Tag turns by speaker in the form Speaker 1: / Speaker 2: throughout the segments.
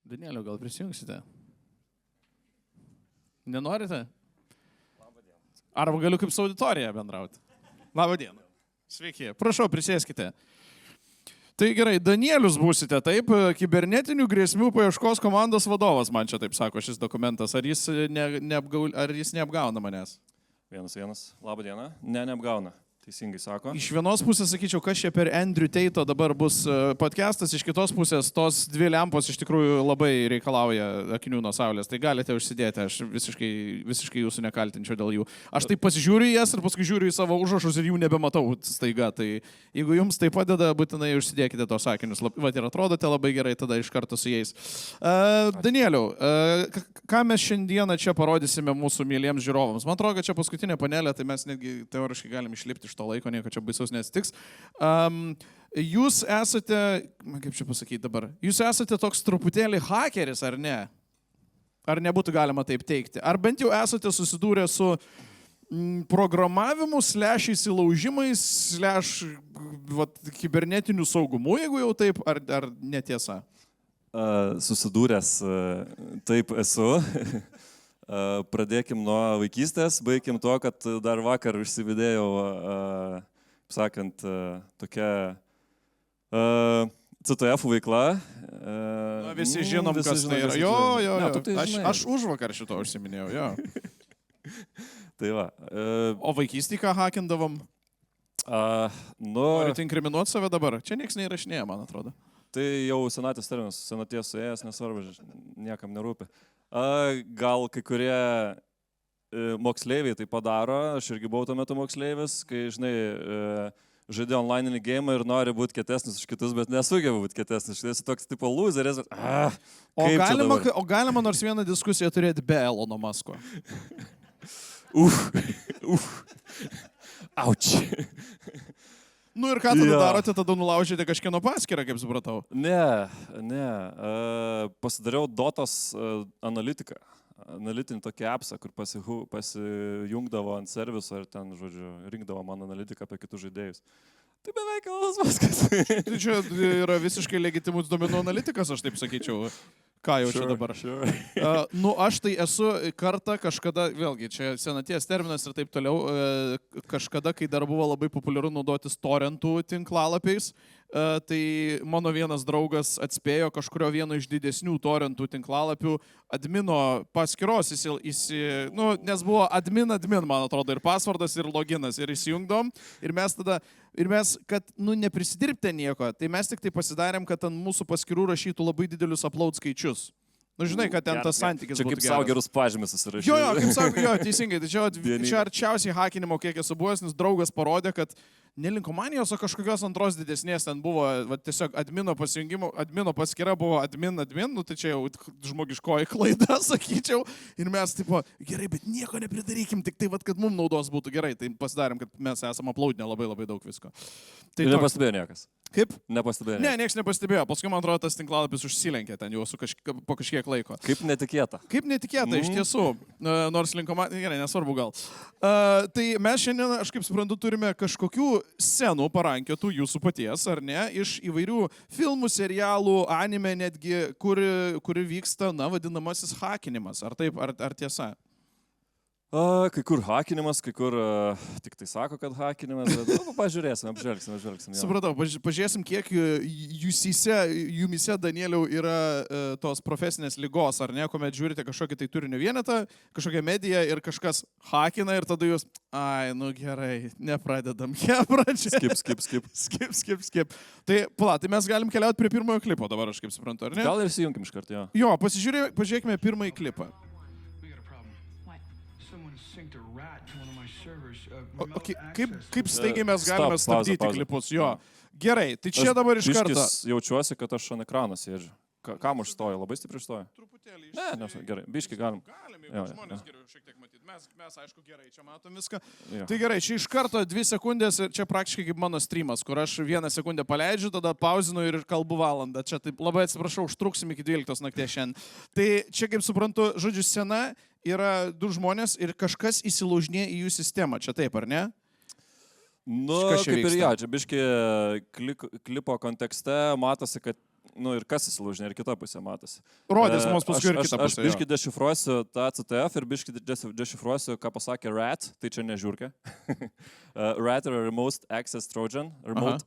Speaker 1: Danieliau, gal prisijungsite? Nenorite?
Speaker 2: Labą dieną.
Speaker 1: Arba galiu kaip su auditorija bendrauti. Labą dieną. Sveiki. Prašau, prisėskite. Tai gerai, Danielius būsite, taip, kibernetinių grėsmių paieškos komandos vadovas, man čia taip sako šis dokumentas. Ar jis, neapgauna manęs?
Speaker 2: Vienas. Labą dieną. Neapgauna. Teisingai sako.
Speaker 1: Iš vienos pusės sakyčiau, kas čia per Andrew Tate'o dabar bus podcastas, iš kitos pusės tos dvi lempos iš tikrųjų labai reikalauja akinių nuo saulės, tai galite užsidėti, aš visiškai jūsų nekaltinčiau dėl jų. Aš taip pasižiūriu jas ir paskui žiūriu į savo užrašus ir jų nebematau staiga, tai jeigu jums tai padeda, būtinai užsidėkite tos akinius. Vat ir atrodote labai gerai tada iš karto su jais. Danieliau, ką mes šiandieną čia parodysime mūsų myliems žiūrovams? Man atrodo, kad čia paskutinė panelė, tai mes netgi teoriškai galim išlipti iš to laiko, nieko čia baisaus nesitiks. Jūs esate, kaip čia pasakyti dabar, jūs esate toks truputėlį hakeris, ar ne? Ar nebūtų galima taip teikti? Ar bent jau esate susidūrę su programavimu, /įsilaužimais, kibernetiniu saugumu, jeigu jau taip, ar netiesa?
Speaker 2: Susidūręs taip esu. Pradėkim nuo vaikystės, baigim to, kad dar vakar užsividėjau, sakant, tokia CTF veikla.
Speaker 1: Visi žinom, kas tai yra. Jo. Aš už vakar šito užsiminėjau, jo.
Speaker 2: Tai va.
Speaker 1: O vaikystį ką hakindavom? Norite inkriminuoti save dabar? Čia nieks neįrašinėja, man atrodo.
Speaker 2: Tai jau senaties terminas, senaties suėjęs, nesvarbu, niekam nerūpi. Gal kai kurie moksleiviai tai padaro, aš irgi buvau tuo metu moksleivis, kai, žinai, žaidė online game ir nori būti kietesnis už kitus, bet nesugeba būti kietesnis. Štai esi toks tipo loseris, bet...
Speaker 1: O galima nors vieną diskusiją turėti be Elono Musko?
Speaker 2: Auč.
Speaker 1: Nu ir ką tada darote, tada nulaužėte kažkieno paskyrą, kaip supratau?
Speaker 2: Ne. Pasidariau Dotos analitiką. Analitinį tokį appsą, kur pasijungdavo ant serviso ir ten, žodžiu, rinkdavo man analitiką apie kitus žaidėjus. Tai beveik Elonas Muskas.
Speaker 1: Tai čia yra visiškai legitimus duomenų analitikas, aš taip sakyčiau. Ką jau čia dabar? Aš tai esu kartą kažkada, vėlgi, čia senaties terminas ir taip toliau, kažkada, kai dar buvo labai populiaru naudotis torrentų tinklalapiais, tai mano vienas draugas atspėjo kažkurio vieno iš didesnių torrentų tinklalapių admino paskyros, nes buvo admin, man atrodo, ir pasvardas, ir loginas, ir įsijungdom, ir mes, kad, neprisidirbti nieko, tai mes tik tai pasidarėm, kad ant mūsų paskyrų rašytų labai didelius upload skaičius. Žinai, kad ten tas santykis būtų geras.
Speaker 2: Čia kaip savo gerus pažymis susirašyti.
Speaker 1: Kaip savo, teisingai. Tai čia arčiausiai hakinimo, kiek esu buvęs, nes draugas parodė, kad ne linkomanijos, o kažkokios antros didesnės ten buvo, tiesiog admino pasijungimo, admino paskyra buvo admin, tai čia jau žmogiškoji klaida, sakyčiau. Ir mes, gerai, bet nieko nepridarykim, tik tai, kad mums naudos būtų gerai. Tai pasidarėm, kad mes esame uploadinę labai daug visko.
Speaker 2: Tai nepastebėjo niekas.
Speaker 1: Kaip?
Speaker 2: Nepastebėjo.
Speaker 1: Ne, nieks nepastebėjo. Paskui, man atrodo, tas tinklalapis užsilenkė ten jau po kažkiek laiko.
Speaker 2: Kaip netikėta.
Speaker 1: Iš tiesų. Nors linkomanija, gerai, nesvarbu gal. Tai mes šiandien, aš kaip suprantu, turime kažkokių scenų parankėtų jūsų paties, ar ne, iš įvairių filmų, serialų, anime netgi, kuri vyksta, vadinamasis hakinimas. Ar taip, ar tiesa?
Speaker 2: Kai kur hakinimas, kai kur tik tai sako, kad hakinimas, bet pažiūrėsim, apžvelgsim.
Speaker 1: Supratau, pažiūrėsim, kiek jumise, Danieliau, yra tos profesinės ligos, ar ne, kuomet žiūrite kažkokį tai turinio vienetą, kažkokią mediją ir kažkas hakina ir tada jūs, gerai, nepradedam, skip. Tai, tai mes galim keliauti prie pirmojo klipo dabar, aš kaip suprantu, ar ne?
Speaker 2: Gal ir įsijunkim iš karto, jo.
Speaker 1: Jo, pažiūrėkime pirmąjį klipą. Kaip staigiai mes galime stabdyti klipus? Jo. Gerai, tai čia dabar iš karto.
Speaker 2: Jaučiuosi, kad aš ant ekrano sėdžiu. Kam aš stoju? Labai stipriai stoju?
Speaker 1: Truputėlį.
Speaker 2: Ne, gerai, biškį galim.
Speaker 1: Galim, žmonės geriau šiek tiek matyti. Mes, aišku, gerai, čia matom viską. Tai gerai, čia iš karto 2 sekundės ir čia praktiškai kaip mano streamas, kur aš 1 sekundę paleidžiu, tada pauzinu ir kalbu valandą. Čia taip labai atsiprašau, užtruksim iki 12 nakties šiandien. Tai čia, kaip suprantu, žodžiu, scena yra 2 žmonės ir kažkas įsilaužinėja į jų sistemą. Čia taip, ar ne?
Speaker 2: Kaip ir jo, čia biškį klipo kontekste matosi, kad nu ir kas įsilaužinė, ir kita pusė matosi.
Speaker 1: Rodys mums paskui ir kitą pusę.
Speaker 2: Aš biškį dešifruosiu tą CTF ir biškį dešifruosiu, ką pasakė RAT, tai čia ne žiūrkė. RAT yra Remote Access Trojan.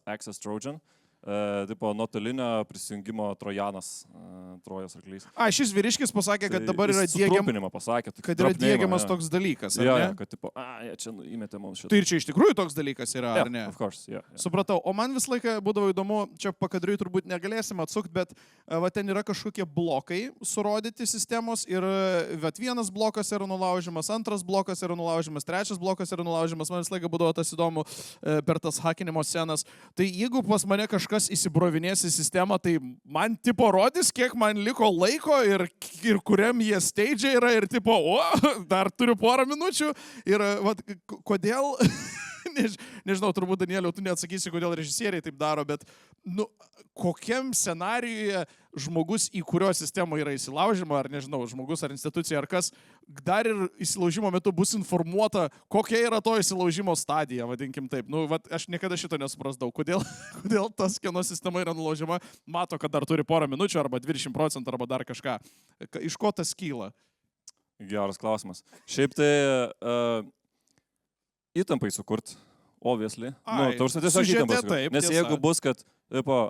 Speaker 2: Access Trojan. Tipo nuotolinio prisijungimo trojanas, Trojos arklys.
Speaker 1: Šis vyriškis pasakė, kad dabar yra diegiamas toks dalykas, ar ne?
Speaker 2: Kad tipo, čia įmetė mums šitą.
Speaker 1: Tai ir čia iš tikrųjų toks dalykas yra, ar ne?
Speaker 2: Of course,
Speaker 1: Supratau, o man visą laiką būdavo įdomu, čia pakadriui turbūt negalėsim atsukti, bet va, ten yra kažkokie blokai surodyti sistemos ir vienas blokas yra nulaužimas, antras blokas yra nulaužimas, trečias blokas yra nulaužimas, man visą laiką būdavo tas įdomu per tas hakinimo scenas. Tai jeigu pas mane kažkas įsibrovinės į sistemą, tai man tipo rodys, kiek man liko laiko ir kuriam jie stage yra ir tipo, dar turiu porą minučių ir va, kodėl, nežinau, turbūt Danieliau, tu neatsakysi, kodėl režisieriai taip daro, bet nu, kokiam scenarijuje žmogus, į kurio sistemą yra įsilaužima, ar nežinau, žmogus ar institucija, ar kas, dar ir įsilaužimo metu bus informuota, kokia yra to įsilaužimo stadija, vadinkim taip. Nu, vat, aš niekada šito nesuprasdavau, kodėl tas kieno sistema yra nulaužiama, mato, kad dar turi porą minučių, arba 20%, arba dar kažką. Iš ko tas kyla?
Speaker 2: Geras klausimas. Šiaip tai įtampai sukurt, obviously. Tiesiog įtampai sukurt. Nes jeigu bus, kad, tipo,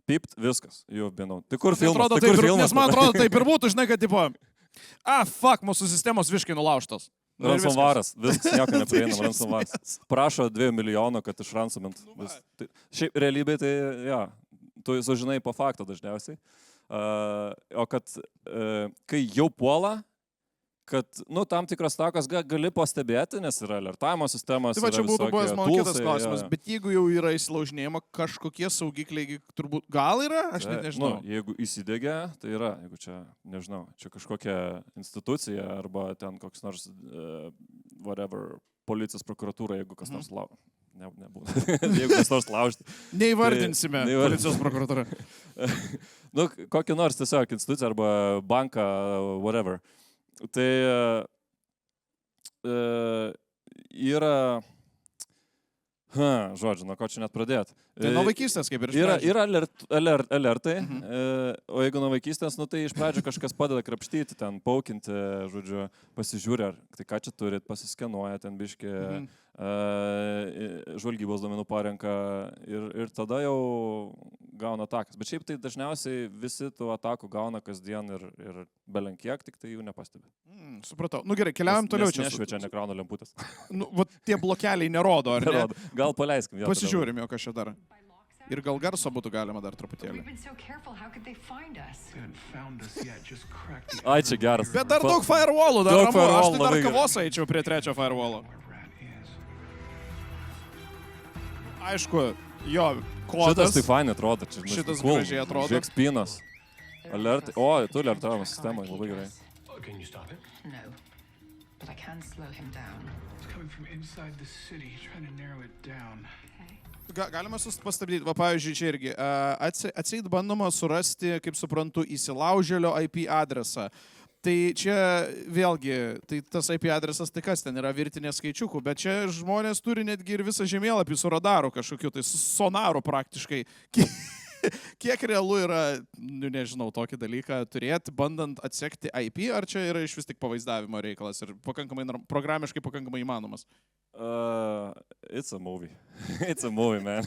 Speaker 2: pipt, viskas, jau binau. Tai kur filmas?
Speaker 1: Nes man atrodo, taip ir būtų, žinai, kad, tipo, fuck, mūsų sistemos visiškai nulaužtos.
Speaker 2: Ransomvaras, viskas nieko neprieinam, ransomvaras. Prašo 2 milijonų, kad išransomint. Šiaip realybėje tai, tu sužinai po faktą dažniausiai. O kad, kai jau puola, kad, nu, tam tikras takas gali pastebėti, nes yra alertavimo sistemos.
Speaker 1: Tai va, čia būtų buvęs mano kitas klausimas, bet jeigu jau yra įsilaužinėjama, kažkokie saugikliai turbūt gal yra, aš net nežinau.
Speaker 2: Nu, jeigu įsidėgia, tai yra, jeigu čia, nežinau, čia kažkokia institucija arba ten koks nors, whatever, policijos prokuratūra, jeigu kas nors laužti. Nebūtų. Jeigu kas nors laužti.
Speaker 1: Neįvardinsime policijos prokuratūrą.
Speaker 2: Nu, kokį nors tiesiog instituciją arba banką, whatever. Tai yra, žodžiu, nuo ko čia net pradėti.
Speaker 1: Tai nuo vaikystės kaip ir iš
Speaker 2: pradžių. Yra alertai, o jeigu nuo vaikystės, nu tai iš pradžių kažkas padeda krapštyti, ten paukinti, žodžiu, pasižiūrė, tai ką čia turit, pasiskenuoja ten biškį, žvalgybos duomenų parenka ir tada jau gauna atakas. Bet šiaip tai dažniausiai visi tų atakų gauna kasdien ir belenkiek, tik tai jų nepastebi.
Speaker 1: Supratau. Nu gerai, keliaujam toliau čia.
Speaker 2: Nešviečia, nekrauna lemputės.
Speaker 1: Nu, va, tie blokeliai nerodo, ar ne?
Speaker 2: Gal paleiskim.
Speaker 1: Pasižiūrim, jo, kas čia dar. Ir gal garso būtų galima dar truputėlį.
Speaker 2: Ai, čia geras.
Speaker 1: Bet dar daug firewallų, dar ramu. Aš tai dar kavos eičiau prie trečio firewallo. Aišku, jo, kodas.
Speaker 2: Šitas tai fainai atrodo.
Speaker 1: Šitas gražiai atrodo.
Speaker 2: Žiūrėk spynas. Alertai. O, tu alertavimo sistemai, labai gerai.
Speaker 1: Galima pastabdyti, va pavyzdžiui, čia irgi. Atseit bandoma surasti, kaip suprantu, įsilaužėlio IP adresą. Tai čia vėlgi, tai tas IP adresas, tai kas ten yra virtinė skaičiukų, bet čia žmonės turi netgi ir visą žemėlapį su radaru kažkokiu, tai su sonaru praktiškai. Kiek realu yra, nu, nežinau, tokį dalyką turėti, bandant atsekti IP, ar čia yra iš vis tik pavaizdavimo reikalas ir programiškai pakankamai įmanomas?
Speaker 2: It's a movie. It's a movie, man.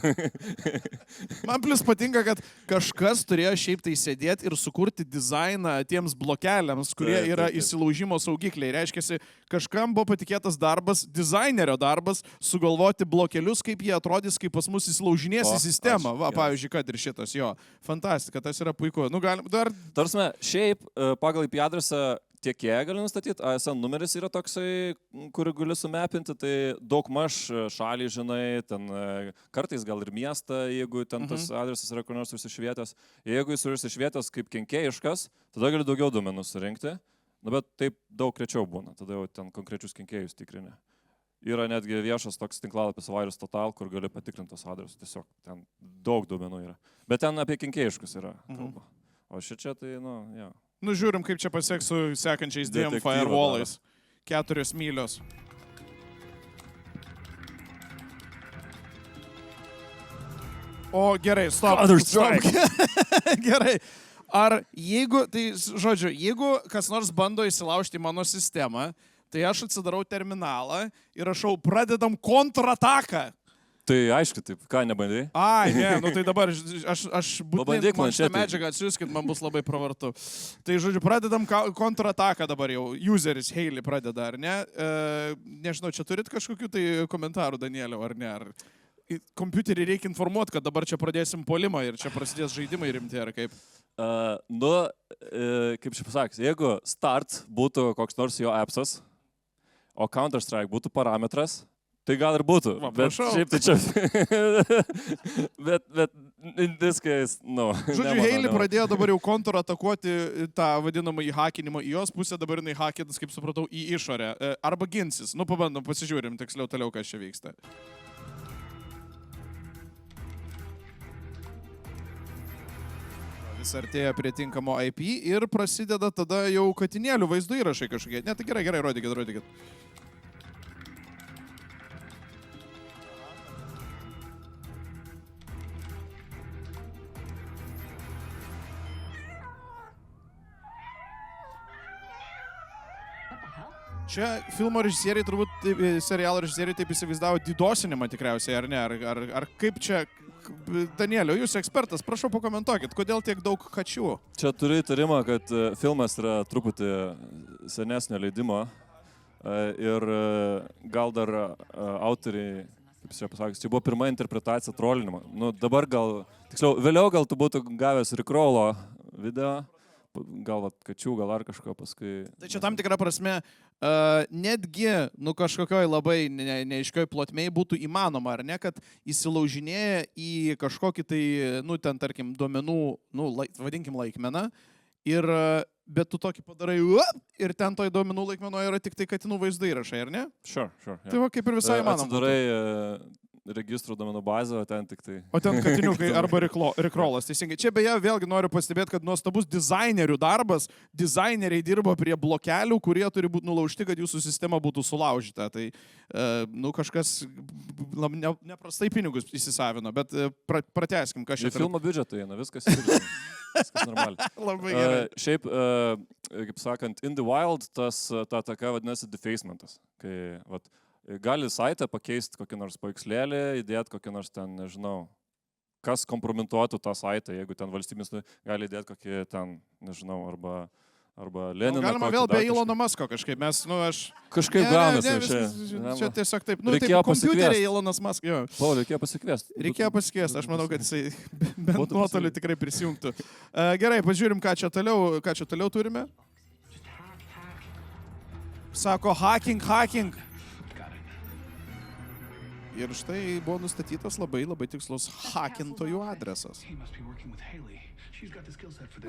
Speaker 1: Man plus patinka, kad kažkas turėjo šiaip tai sėdėti ir sukurti dizainą tiems blokeliams, kurie yra įsilaužimo saugikliai. Reiškia, kažkam buvo patikėtas darbas, dizainerio darbas, sugalvoti blokelius, kaip jie atrodys, kaip pas mus įsilaužinės į sistemą. Va, pavyzdžiui, kad ir šitas, jo. Fantastika, tas yra puiku. Nu, galim dar...
Speaker 2: Tarsime, šiaip pagal IP adresą tiekėją gali nustatyti, ASN numeris yra toksai, kurį gali sumepinti, tai daug maž šalį žinai, ten kartais gal ir miestą, jeigu ten tas adresas yra kur nors užsišvietęs. Jeigu jis užsišvietęs kaip kenkėjiškas, tada gali daugiau duomenų surinkti, bet taip daug rečiau būna, tada jau ten konkrečius kenkėjus tikrini. Yra netgi viešas toks tinklalapis Virus Total, kur gali patikrinti tos adresus, tiesiog ten daug duomenų yra. Bet ten apie kenkėjiškus yra kalba. O šičia tai, nu, jo.
Speaker 1: Nu, žiūrim, kaip čia pasieks su sekančiais 2 firewallais. 4 mylios. O, gerai, stop.
Speaker 2: Counter-Strike.
Speaker 1: Gerai. Ar jeigu, tai žodžiu, jeigu kas nors bando įsilaužti į mano sistemą, tai aš atsidarau terminalą ir rašau, pradedam kontrataką.
Speaker 2: Tai aišku, taip, ką nebandai?
Speaker 1: Ai, ne, nu tai dabar aš būtinai man šitą medžiagą atsiųskit, man bus labai pravartu. Tai žodžiu, pradedam kontrataką dabar jau. Useris Heili pradeda, ar ne? Nežinau, čia turit kažkokių tai komentarų, Danieliau, ar ne? Ar kompiuterį reikia informuoti, kad dabar čia pradėsim puolimą ir čia prasidės žaidimai rimti, ar kaip?
Speaker 2: Kaip čia pasakys, jeigu start būtų koks nors jo appsas, o Counter-Strike būtų parametras, tai gal ir būtų.
Speaker 1: Va,
Speaker 2: bet šiaip tai čia... bet in this case, no.
Speaker 1: Žodžiu, Heili pradėjo dabar jau kontratakuoti tą vadinamą įhakinimą į jos pusę, dabar jinai hakinas, kaip supratau, į išorę. Arba ginsis. Nu, pabandom, pasižiūrim tiksliau toliau, kas čia vyksta. Vis artėja prie tinkamo IP ir prasideda tada jau katinėlių vaizdo įrašai kažkokie. Ne, tai gerai, rodykit. Čia filmo režisieriai, turbūt serialo režisieriai taip įsivaizdavo didosinimą tikriausiai, ar ne? Ar kaip čia... Danieliau, jūs ekspertas, prašau pakomentuokit, kodėl tiek daug kačių?
Speaker 2: Čia turiu įtarimą, kad filmas yra truputį senesnio leidimo ir gal dar autoriai, kaip čia pasakys, čia buvo pirma interpretacija trolinimo. Nu, dabar gal, tiksliau, vėliau gal tu būtų gavęs Rickrollo video, gal kačių, gal ar kažko paskui.
Speaker 1: Tai čia tam tikra prasme, netgi, nu, kažkokioj labai neaiškioj plotmėj būtų įmanoma, ar ne, kad įsilaužinėja į kažkokį tai, nu, ten, tarkim, duomenų, nu, vadinkim laikmeną, ir, bet tu tokį padarai, ir ten toj duomenų laikmenoje yra tik tai katinų vaizdo įrašai, ar ne?
Speaker 2: Sure. Yeah.
Speaker 1: Tai va, kaip ir visai įmanoma.
Speaker 2: Atsidarai registrų duomenų bazę, o ten tik tai...
Speaker 1: O ten katiniukai arba Rickrollas, teisingai. Čia beje vėlgi noriu pastebėti, kad nuostabus dizainerių darbas, dizaineriai dirba prie blokelių, kurie turi būti nulaužti, kad jūsų sistema būtų sulaužyta. Tai, nu, kažkas neprastai pinigus įsisavino, bet pratęskim, kas čia.
Speaker 2: Filmo biudžetai, viskas normaliai.
Speaker 1: Labai gerai.
Speaker 2: Šiaip, kaip sakant, in the wild ta taka vadinasi defacementas, kai, vat, gali saitą pakeisti kokį nors paveikslėlį, įdėti kokį nors ten, nežinau, kas kompromituotų tą saitą, jeigu ten valstybės gali įdėti kokį ten, nežinau, arba Leniną.
Speaker 1: Galima vėl be Elono Musko kažkaip, mes, nu, aš...
Speaker 2: Kažkaip gaunasi čia.
Speaker 1: Čia tiesiog taip, nu, taip, kompiuteriai Elonas Musk, jo.
Speaker 2: Reikėjo pasikviesti.
Speaker 1: Aš manau, kad jisai bent nuotoliu tikrai prisijungtų. Gerai, pažiūrim, ką čia toliau turime. Sako, hacking. Ir štai buvo nustatytas labai tikslus hakintojų adresas.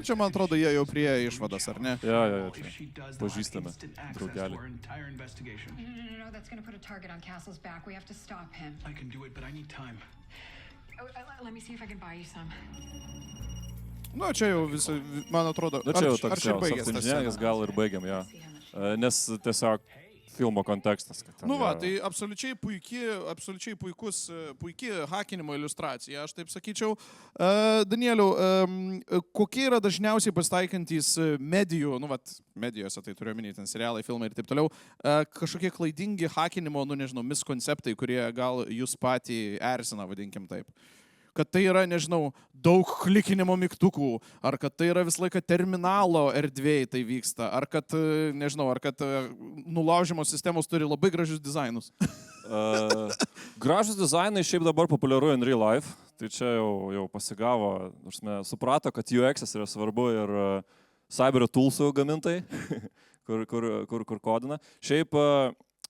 Speaker 1: Čia, man atrodo, jie jau prie išvadas, ar ne?
Speaker 2: Jo, čia. Pažįstame draugelį.
Speaker 1: Nu, čia jau visą, man atrodo,
Speaker 2: čia jau toks
Speaker 1: čia baigęs tas
Speaker 2: inžinierijas, gal ir baigiam, jo. Nes tiesiog filmo kontekstas.
Speaker 1: Nu va, tai absoliučiai puiki hakinimo iliustracija, aš taip sakyčiau. Danieliau, kokie yra dažniausiai pasitaikantys medijų, nu vat, medijose, tai turiu omeny ten serialai, filmai ir taip toliau, kažkokie klaidingi hakinimo, nu nežinau, miskonceptai, kurie gal jūs patį erzina, vadinkim taip. Kad tai yra, nežinau, daug klikinimo mygtukų, ar kad tai yra visą laiką terminalo erdvėj tai vyksta, ar kad, nežinau, ar kad nulaužimo sistemos turi labai gražius dizainus.
Speaker 2: Gražus dizainai šiaip dabar populiaru in real life, tai čia jau pasigavo, suprato, kad UX yra svarbu ir cyber toolsų gamintai, kur kodina. Šiaip,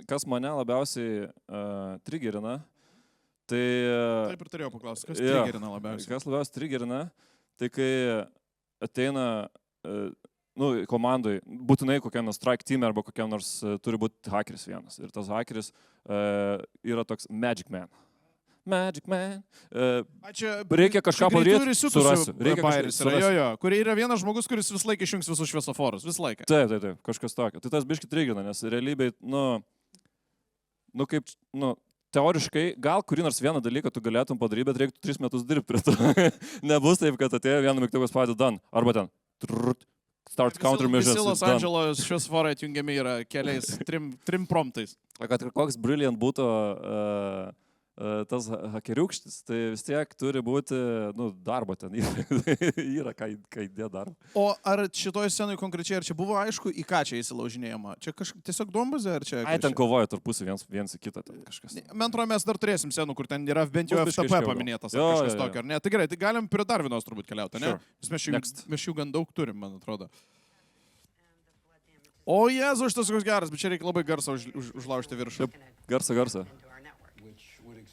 Speaker 2: kas mane labiausiai triggerina,
Speaker 1: Taip ir turėjau paklausti, kas triggerina labiausiai?
Speaker 2: Kas labiausiai triggerina, tai kai ateina komandai, būtinai kokiam nors strike team arba kokiam nors turi būti hakeris vienas. Ir tas hakeris yra toks Magic Man. Reikia kažką padaryti, surasiu.
Speaker 1: Kur yra vienas žmogus, kuris vis laiką išjungs visus šviesoforus, vis laiką.
Speaker 2: Taip, kažkas tokio. Tai tas biški triggerina, nes realybėj, teoriškai, gal kurį nors vieną dalyką tu galėtum padaryti, bet reiktų 3 metus dirbti prie to. Nebus taip, kad atėjo vieną mygtuką spaudė done. Arba ten. Start countermeasures.
Speaker 1: Visi Los Andželo šviesforai atjungiami yra keliais, trim promptais.
Speaker 2: Kad ir koks brilliant būtų tas hakeriukštis, tai vis tiek turi būti, darbo ten yra, ką įdė darbo.
Speaker 1: O ar šitoje scenoje konkrečiai, ar čia buvo aišku, į ką čia įsilaužinėjama? Čia tiesiog duombazė, ar čia...
Speaker 2: Ai, ten kovoja tarpusį viens į kitą, ten kažkas.
Speaker 1: Man atrodo, mes dar turėsim scenų, kur ten yra bent jau FTP paminėtas, ar kažkas tokio, ar ne? Tai gerai, tai galim prie dar vienos turbūt keliauti, ne? Mes jų gan daug turim, man atrodo. O Jezu, šitas koks geras, bet čia reikia labai garsą užlaužti viršų.
Speaker 2: Garsą.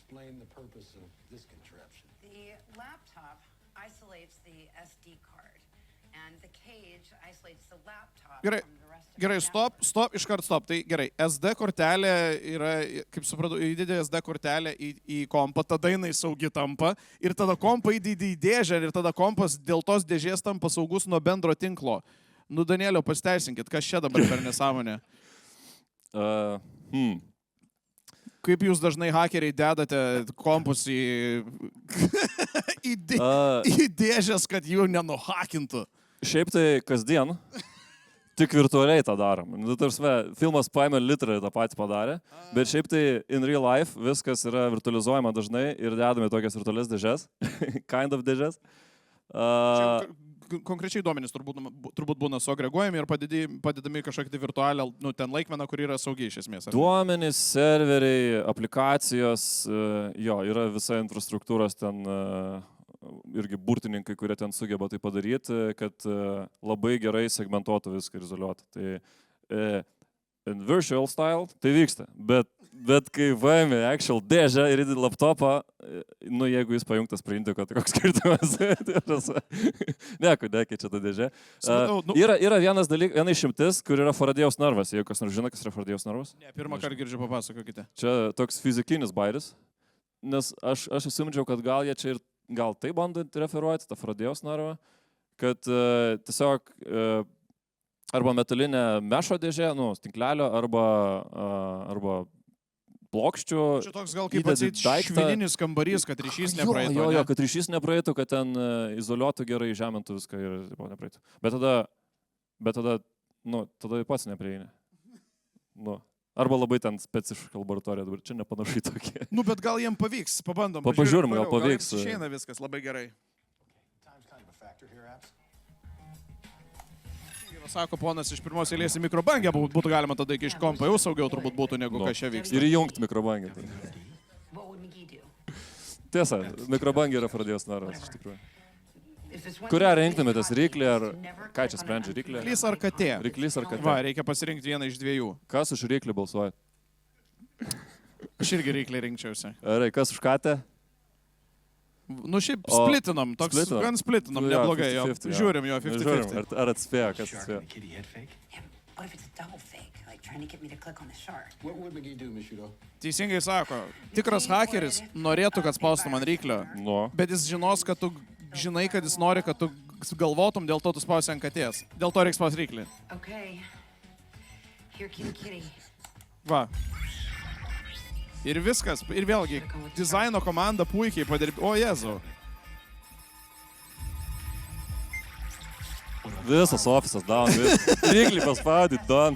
Speaker 3: Explain the purpose of this contraption.
Speaker 4: The laptop isolates the SD card, and the cage isolates the laptop from the rest of
Speaker 1: Gerai, stop. Tai gerai, SD kortelė yra, kaip supratau, įdėdė SD kortelę į kompą, tada jinai saugi tampa ir tada kompą įdėdė į dėžę ir tada kompas dėl tos dėžės tampa saugus nuo bendro tinklo. Danielio, pasiteisinkit, kas čia dabar per nesąmonė? Kaip jūs dažnai hakeriai dedate kompus į dėžės, kad jų nenuhakintų?
Speaker 2: Šiaip tai kasdien, tik virtualiai tą darom. Filmas paėmė literai tą patį padarė, bet šiaip tai in real life viskas yra virtualizuojama dažnai ir dedame tokias virtualias dėžės, kind of dėžės.
Speaker 1: Konkrečiai duomenys turbūt būna suagreguojami ir padedami kažkokią virtualią, ten laikmeną, kur yra saugiai iš esmės.
Speaker 2: Duomenys, serveriai, aplikacijos, yra visa infrastruktūros ten irgi burtininkai, kurie ten sugeba tai padaryti, kad labai gerai segmentuotų viską ir izoliuotų. Tai in virtual style tai vyksta, bet kai vaimi actual dėžę ir įdė laptopą, jeigu jis pajungtas prie indiko, tai koks skirtumas. Nekeičia tą dėžę. Yra viena išimtis, kur yra Faradėjaus narvas. Jeigu kas nors žino, kas yra Faradėjaus narvas?
Speaker 1: Ne, pirmą kartą girdžiu, papasakokite.
Speaker 2: Čia toks fizikinis bairis, nes aš įsimindžiau, kad gal jie čia ir gal tai bando referuoti, tą Faradėjaus narvą, kad tiesiog arba metalinė mešo dėžė, tinklelio, arba plokščių.
Speaker 1: Čia toks gal kaip švininis kambarys, kad ryšys nepraeitų.
Speaker 2: Jo, kad ryšys nepraeitų, kad ten izoliuotų gerai, žemintų viską ir nepraeitų. Bet tada pats neprieini. Arba labai ten specifiška laboratorija, dabar čia nepanašai tokie.
Speaker 1: Bet gal jiem pavyks, pabandom.
Speaker 2: Pažiūrim, gal pavyks.
Speaker 1: Išeina viskas labai gerai. Sako ponas, iš pirmos eilės į mikrobangę būtų galima tada iki iš kompo, jau saugiau turbūt būtų, negu kas čia vyksta.
Speaker 2: Ir įjungti mikrobangę. Tiesa, mikrobangė yra Faradėjaus narvas, iš tikrųjų. Kurią rinktumėtės, ryklį ar... Ką čia sprendžia, ryklį?
Speaker 1: Ryklys ar katė?
Speaker 2: Ryklys ar katė.
Speaker 1: Va, reikia pasirinkti vieną iš dviejų.
Speaker 2: Kas už ryklį balsuoja?
Speaker 1: Aš irgi ryklį rinkčiausi.
Speaker 2: Ar kas už katę?
Speaker 1: Šiaip splitinam, toks gan splitinam, neblogai, jo. Žiūrim jo 50-50.
Speaker 2: Ar atspėjo, kas atspėjo?
Speaker 1: Teisingai sako, tikras hakeris norėtų, kad spaustų man ryklio, bet jis žinos, kad tu žinai, kad jis nori, kad tu galvotum, dėl to tu spausi ant katės. Dėl to reiks spausti ryklį. Va. Ir viskas, ir vėlgi, dizaino komanda puikiai padirbė. O, Jezu.
Speaker 2: Visas ofisas down, ryklį paspaudė, done,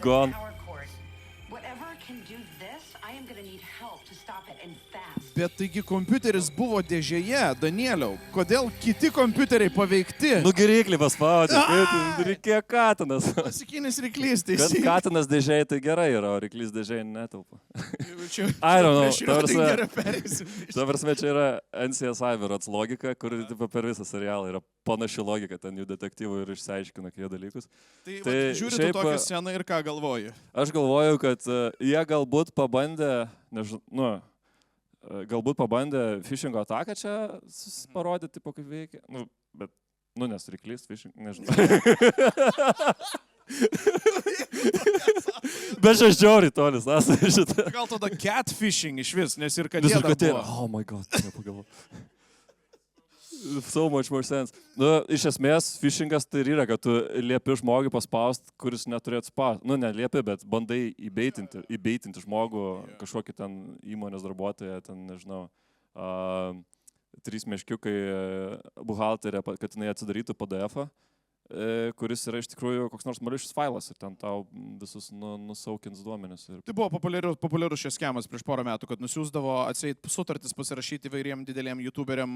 Speaker 2: gone.
Speaker 1: Bet taigi kompiuteris buvo dėžėje, Danieliau. Kodėl kiti kompiuteriai paveikti?
Speaker 2: Ryklį paspaudė, reikėjo katinas.
Speaker 1: Klasikinis ryklys, teisingai.
Speaker 2: Bet katinas dėžėje tai gerai yra, o ryklys dėžėje netelpa.
Speaker 1: I don't know.
Speaker 2: Ta prasme, čia yra NCSI Vyrots logika, kur per visą serialą yra panaši logika, ten jų detektyvų ir išsiaiškina kai dalykus.
Speaker 1: Tai žiūri tu tokią sceną ir ką galvoji?
Speaker 2: Aš galvoju, kad jie galbūt pabandė, nežinau, galbūt pabandė phishingo ataką čia parodyti, kaip veikia. Bet, nes ryklys, phishing, nežinau. Bet čia žiauriai tolis, šitą.
Speaker 1: Gal tada catfishing iš vis, nes ir katė dar buvo.
Speaker 2: Oh my god, nepagalvoju. So much more sense. Nu, iš esmės, phishingas tai yra, kad tu liepi žmogui paspaust, kuris neturėtų spausti. Nu, neliepi, bet bandai įbeitinti žmogų, kažkokį ten įmonės darbuotoją, ten, nežinau, 3 meškiukai buhalterė, kad jinai atsidarytų PDF-ą, kuris yra iš tikrųjų koks nors malicious failas ir ten tau visus nusaukins duomenis.
Speaker 1: Tai buvo populiarus šis skemas prieš porą metų, kad nusiųsdavo atseit sutartis pasirašyti įvairiem dideliem youtuberiam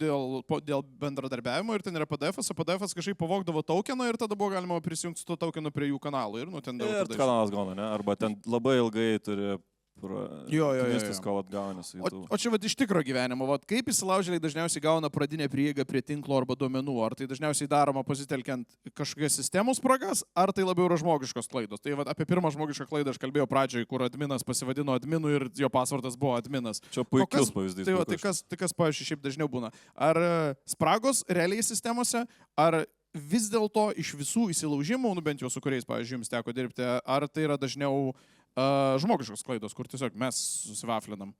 Speaker 1: dėl bendradarbiavimo ir ten yra PDF-as, o PDF-as kažkaip pavogdavo tokeną ir tada buvo galima prisijungti su to tokenu prie jų kanalų. Ir ten
Speaker 2: ir kanalas gauna, ne? Arba ten labai ilgai turi
Speaker 1: Viskas,
Speaker 2: kol atgaunės.
Speaker 1: O čia iš tikro gyvenimo, kaip įsilaužėliai dažniausiai gauna pradinę prieigą prie tinklo arba duomenų? Ar tai dažniausiai daroma pasitelkiant kažkokias sistemų spragas, ar tai labiau yra žmogiškos klaidos? Tai apie pirmą žmogišką klaidą aš kalbėjau pradžioje, kur adminas pasivadino adminu ir jo pasvardas buvo adminas.
Speaker 2: Čia puikus pavyzdys.
Speaker 1: Tai kas, pavyzdžiui, šiaip dažniau būna? Ar spragos realiai sistemose, ar vis dėlto iš visų įsilaužimų, bent jau su kuriais, pavyzdžiui, jums teko dirbti, ar tai yra dažniau žmogiškos klaidos, kur tiesiog mes susivaflinam?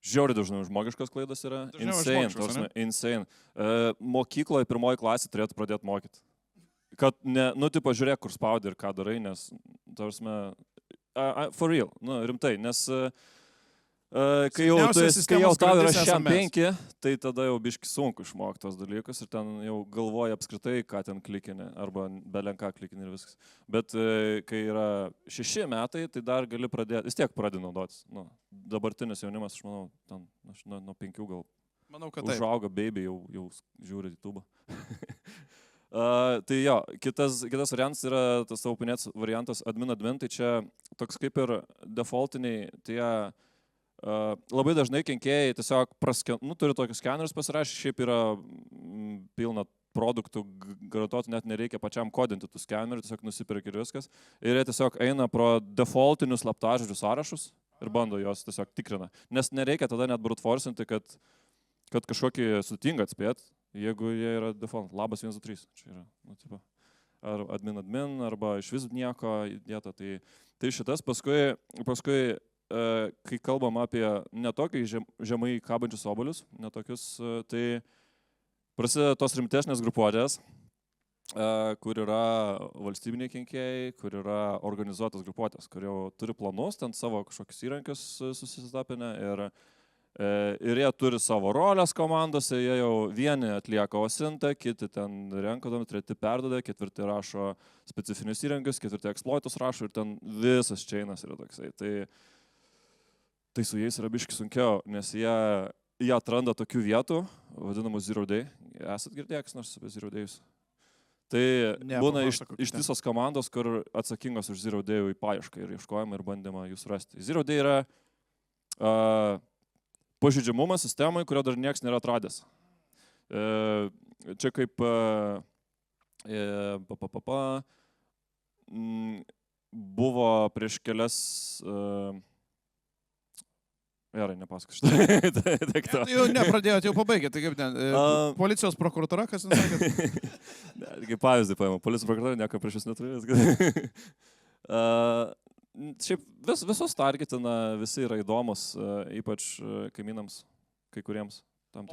Speaker 2: Žiauriai dažnai žmogiškos klaidos yra. Insane. Mokykloje 1 klasė turėtų pradėti mokyti. Kad, tipo, žiūrėk, kur spaudi ir ką darai, nes, tarsi, for real, rimtai, nes kai jau tau yra 5, tai tada jau biški sunku išmokti tos dalykus ir ten jau galvoja apskritai, ką ten klikinė, arba belenką klikinė ir viskas. Bet kai yra 6 metai, tai dar gali pradėti, vis tiek pradedi naudotis. Dabartinis jaunimas, aš manau, ten, nuo 5 gal užauga baby, jau žiūri YouTube. Tai jo, kitas variantas yra tas tavo pinėts variantas admin, tai čia toks kaip ir defaultiniai tie labai dažnai kenkėjai tiesiog turi tokius skenerius pasirašę, šiaip yra pilna produktų, garantuoti net nereikia pačiam kodinti tų skenerių, tiesiog nusipirki ir viskas. Ir jie tiesiog eina pro defaultinius slaptažodžių sąrašus ir bando juos tiesiog tikrina. Nes nereikia tada net brute forcinti, kad kažkokį sutingą atspėt, jeigu jie yra default. Labas 1, 2, 3. Čia yra, ar admin, arba iš vis nieko įdėta. Tai šitas paskui kai kalbam apie netokiai žemai kabančius obuolius, netokius, tai prasideda tos rimtesnės grupuotės, kur yra valstybiniai kenkėjai, kur yra organizuotas grupuotės, kur jau turi planus, ten savo kažkokius įrankius susitapinę ir jie turi savo rolės komandose, jie jau vieni atlieka osintą, kiti ten renkodami, 3 perdoda, 4 rašo specifinius įrankius, 4 exploitus rašo ir ten visas čeinas yra toksai. Tai su jais yra biški sunkiau, nes jie atranda tokių vietų, vadinamų Zero Day. Esat girdėjęs nors apie Zero Days? Tai būna ištisos komandos, kur atsakingos už Zero Day paiešką ir ieškojimą ir bandymą jūs rasti. Zero Day yra pažeidžiamumas sistemai, kurio dar niekas nėra atradęs. Čia kaip buvo prieš kelias... Gerai, nepasakau šitą.
Speaker 1: Jau nepradėjot, jau pabaigėt, tai kaip ten, policijos prokuratūra, kas jums sakė?
Speaker 2: Kaip pavyzdį paėmė, policijos prokuratūra nieko prieš jūs neturėjęs. Šiaip visus targetina, visi yra įdomus, ypač kaimynams, kai kuriems.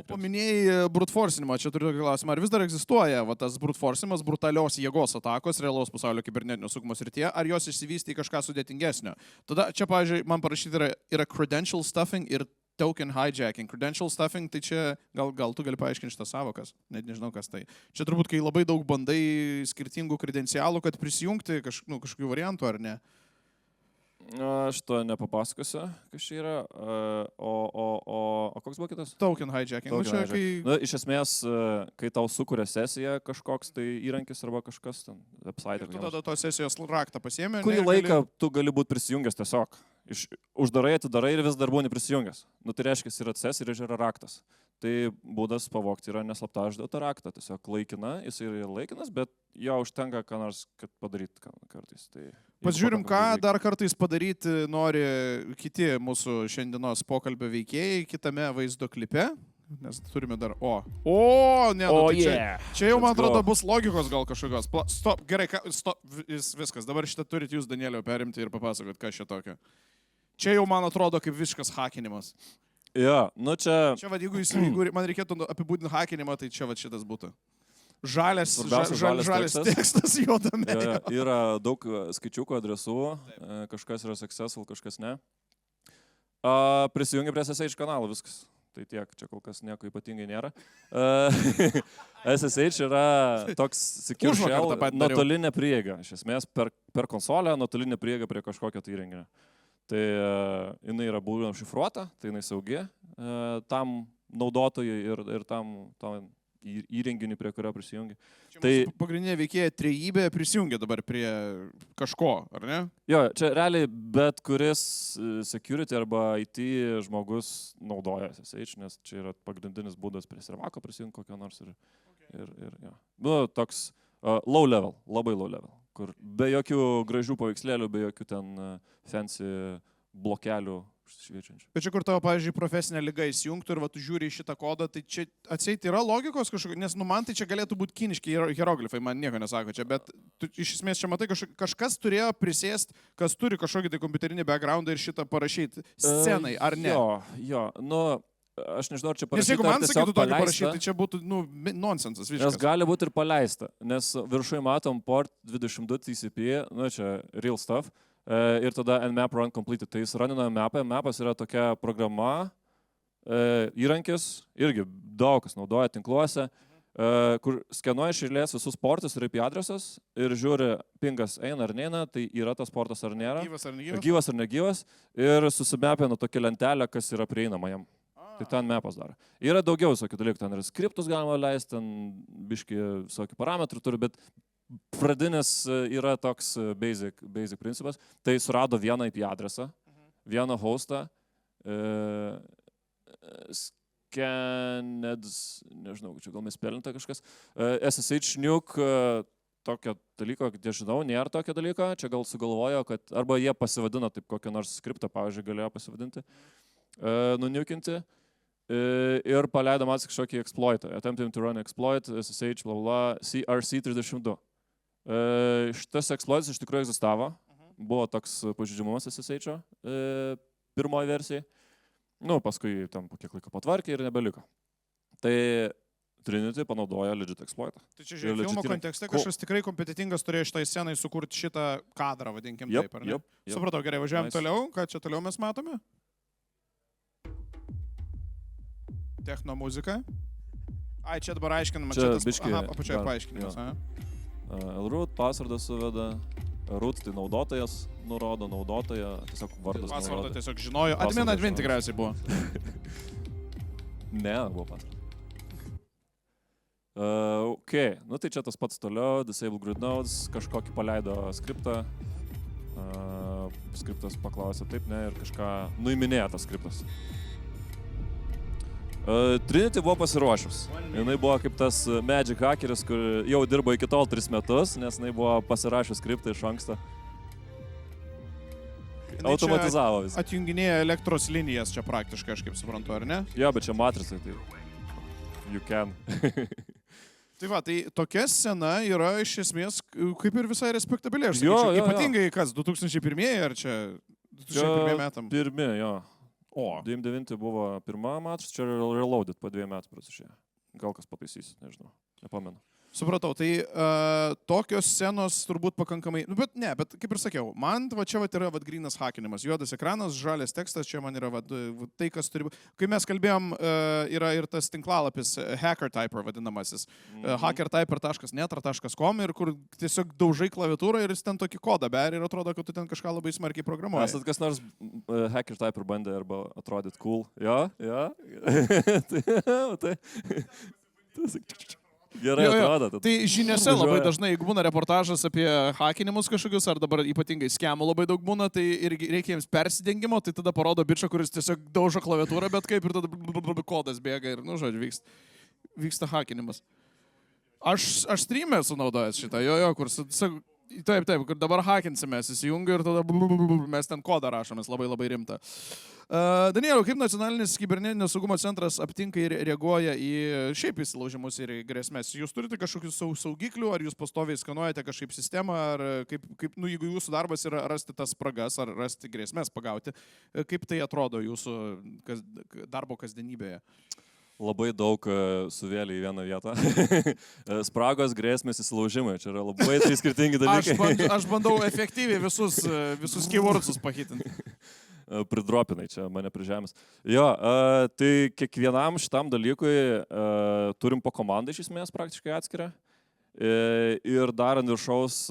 Speaker 1: Paminėjai brute forcinimą, čia turiu tokį klausimą. Ar vis dar egzistuoja tas brute forcinimas, brutalios jėgos atakos realaus pasaulio kibernetinio saugumo srityje, ar jos išsivystė į kažką sudėtingesnio? Tada čia, pavyzdžiui, man parašyti yra credential stuffing ir token hijacking. Credential stuffing, tai čia gal tu gali paaiškinti šitas savokas, net nežinau kas tai. Čia turbūt, kai labai daug bandai skirtingų kredencialų, kad prisijungti kažkokių variantų, ar ne?
Speaker 2: Aš to nepapasakosiu, kas čia yra. O koks buvo kitas?
Speaker 1: Token hijacking.
Speaker 2: Iš esmės, kai tau sukuria sesiją kažkoks tai įrankis arba kažkas ten, website.
Speaker 1: Tu tada tos sesijos raktą pasiėmė.
Speaker 2: Kurį laiką tu gali būti prisijungęs tiesiog. Uždarai, atidarai ir vis dar būni prisijungęs. Tai reiškia, yra sesija ir yra raktas. Tai būdas pavogti yra neslaptažodį raktą. Tiesiog laikina, jis yra laikinas, bet jo užtenka ką nors, kad padaryt kartais.
Speaker 1: Pasižiūrim, ką dar kartais padaryti nori kiti mūsų šiandienos pokalbio veikėjai kitame vaizdo klipe. Nes turime dar čia jau, man atrodo, bus logikos gal kažkokios. Stop, gerai, stop, viskas. Dabar šitą turit jūs, Danielio, perimti ir papasakot, kas čia tokio. Čia jau, man atrodo, kaip visiškas hakinimas.
Speaker 2: Jo, nu čia...
Speaker 1: Čia, va, jeigu man reikėtų apibūdinti hakinimą, tai čia va šitas būtų. Žalias tekstas juodame.
Speaker 2: Yra daug skaičiukų, adresų, kažkas yra successful, kažkas ne. Prisijungi prie SSH kanalų, viskas. Tai tiek, čia kol kas nieko ypatingai nėra. SSH yra toks secure shell, nuotolinė prieiga. Iš esmės, per konsolę nuotolinė prieiga prie kažkokio tai įrenginio. Tai jinai yra būtent šifruota, tai jinai saugi tam naudotojui ir tam įrenginį, prie kurio prisijungi.
Speaker 1: Tai pagrindinė veikėja trejybė prisijungia dabar prie kažko, ar ne?
Speaker 2: Jo, čia realiai bet kuris security arba IT žmogus naudoja SSH, nes čia yra pagrindinis būdas prie servako prisijungti kokio nors ir jo. Nu, toks low level, labai low level, kur be jokių gražių paveikslėlių, be jokių ten fancy blokelių šviečiančių.
Speaker 1: Bet čia kur tavo, pavyzdžiui, profesinė liga įsijungtų ir va, tu žiūri į šitą kodą, tai čia atseit yra logikos kažkokio, nes nu man tai čia galėtų būti kiniški hieroglifai, man nieko nesako čia, bet tu iš esmės čia matai, kažkas turėjo prisėst, kas turi kažkokį tai kompiuterinį backgroundą ir šitą parašyti scenai, ar ne?
Speaker 2: Jo, nu, aš nežinau, ar čia parašyta.
Speaker 1: Nes jeigu man sakytų tokį parašyti, tai čia būtų, nu, nonsensas visiškas.
Speaker 2: Nes gali būti ir paleista, nes viršui matom port 22 TCP, nu, čia real stuff. Ir tada nmap run completed. Tai jis runina mapą. Mapas yra tokia programa, įrankis, irgi daug kas naudoja tinkluose, kur skenuoja iš eilės visus portus ir IP adresas ir žiūri, pingas eina ar neina, tai yra tas portas ar nėra. Gyvas ar negyvas. Ir susimapina tokią lentelę, kas yra prieinama jam. Tai ten mapas daro. Yra daugiau visokių dalykų. Ten ir skriptus galima leisti, ten biški visokių parametrų turi, bet pradinis yra toks basic principas. Tai surado vieną IP adresą, vieną hostą, Scanneds, nežinau, čia gal mes spėlinta kažkas, SSH nuke, tokio dalyko, kad aš žinau, nėra tokio dalyko, čia gal sugalvojo, kad arba jie pasivadino taip kokią nors skriptą, pavyzdžiui, galėjo pasivadinti, nunukinti. Ir paleido man kažkokį exploitą, attempting to run exploit, SSH, bla bla, CRC32. Šitas exploitas iš tikrųjų egzistavo, buvo toks pažeidžiamumas SSH pirmoji versija, nu, paskui tam po kiek laiko patvarkė ir nebeliko. Tai Trinity panaudoja legit exploitą.
Speaker 1: Tai čia žiūrėjau, filmo kontekste kažkas tikrai kompetitingas turėjo šitai scenai sukurti šitą kadrą, vadinkim taip, ar ne? Supratau, gerai, važiuojam toliau, ką čia toliau mes matome? Techno muzika. Ai, čia dabar aiškinama, čia tas apačioje paaiškinimas.
Speaker 2: Root, pasvardą suveda, root tai naudotojas, nurodo naudotoją, tiesiog vardas nurodo.
Speaker 1: Pasvardą tiesiog žinojo, admin tikriausiai buvo.
Speaker 2: Ne, buvo pasvardas. Ok, nu tai čia tas pats toliau, disable grid nodes, kažkokį paleido skriptą, skriptas paklausė taip, ne, ir kažką nuiminėjo tas skriptas. Trinity buvo pasiruošus. Jinai buvo kaip tas Magic hackeris, kur jau dirbo iki tol 3 metus, nes jinai buvo pasirašęs skriptą iš anksto. Automatizavo visą.
Speaker 1: Atjunginėja elektros linijas čia praktiškai, aš kaip suprantu, ar ne?
Speaker 2: Jo, bet čia matricai, tai you can.
Speaker 1: Tai va, tai tokia scena yra iš esmės kaip ir visai respektabili, aš sakyčiau. Ypatingai kas, 2001 ar čia 2001 metam?
Speaker 2: Pirmi, jo.
Speaker 1: O.
Speaker 2: 99 buvo pirma matrix, čia reloaded po 2 metų prasišėjo. Gal kas pataisys, nežinau, nepamenu.
Speaker 1: Supratau, tai tokios scenos turbūt pakankamai, nu, bet kaip ir sakiau, man va čia va yra va grynas hakinimas, juodas ekranas, žalias tekstas, čia man yra va tai, kas turi būti. Kai mes kalbėjom, yra ir tas tinklalapis HackerTyper vadinamasis, hackertyper.netra.com ir kur tiesiog daužai klaviatūrą ir jis ten tokį kodą beria ir atrodo, kad tu ten kažką labai smarkiai programuoji.
Speaker 2: Esat kas nors HackerTyper bandė arba atrodyt cool? Jo? Tai... Gerai atrodo.
Speaker 1: Tai žiniose labai dažnai, jeigu būna reportažas apie hakinimus kažkokius, ar dabar ypatingai skemų labai daug būna, tai irgi reikia jiems persidengimo, tai tada parodo bičą, kuris tiesiog daužo klaviatūrą, bet kaip ir tada kodas bėga ir, nu, žodžiu, vyksta hakinimas. Aš stream'e esu naudojęs šitą, kur Taip, kur dabar hakinsimės, įsijungiu ir tada mes ten kodą rašomės, labai labai rimta. Danieliau, kaip nacionalinis kibernetinio saugumo centras aptinka ir reaguoja į šiaip įsilaužimus ir grėsmės? Jūs turite kažkokių saugiklių, ar jūs pastoviai skanuojate kažkaip sistemą, ar jeigu jūsų darbas yra rasti tas spragas, ar rasti grėsmės pagauti, kaip tai atrodo jūsų darbo kasdienybėje?
Speaker 2: Labai daug suvėlė į vieną vietą. Spragos, grėsmės, įsilaužimai. Čia yra labai tai skirtingi dalykai.
Speaker 1: Aš bandau efektyviai visus keywordsus pahitinti.
Speaker 2: Pridropinai čia mane prie žemės. Jo, tai kiekvienam šitam dalykui turim po komandą iš esmės praktiškai atskirą. Ir dar ant viršaus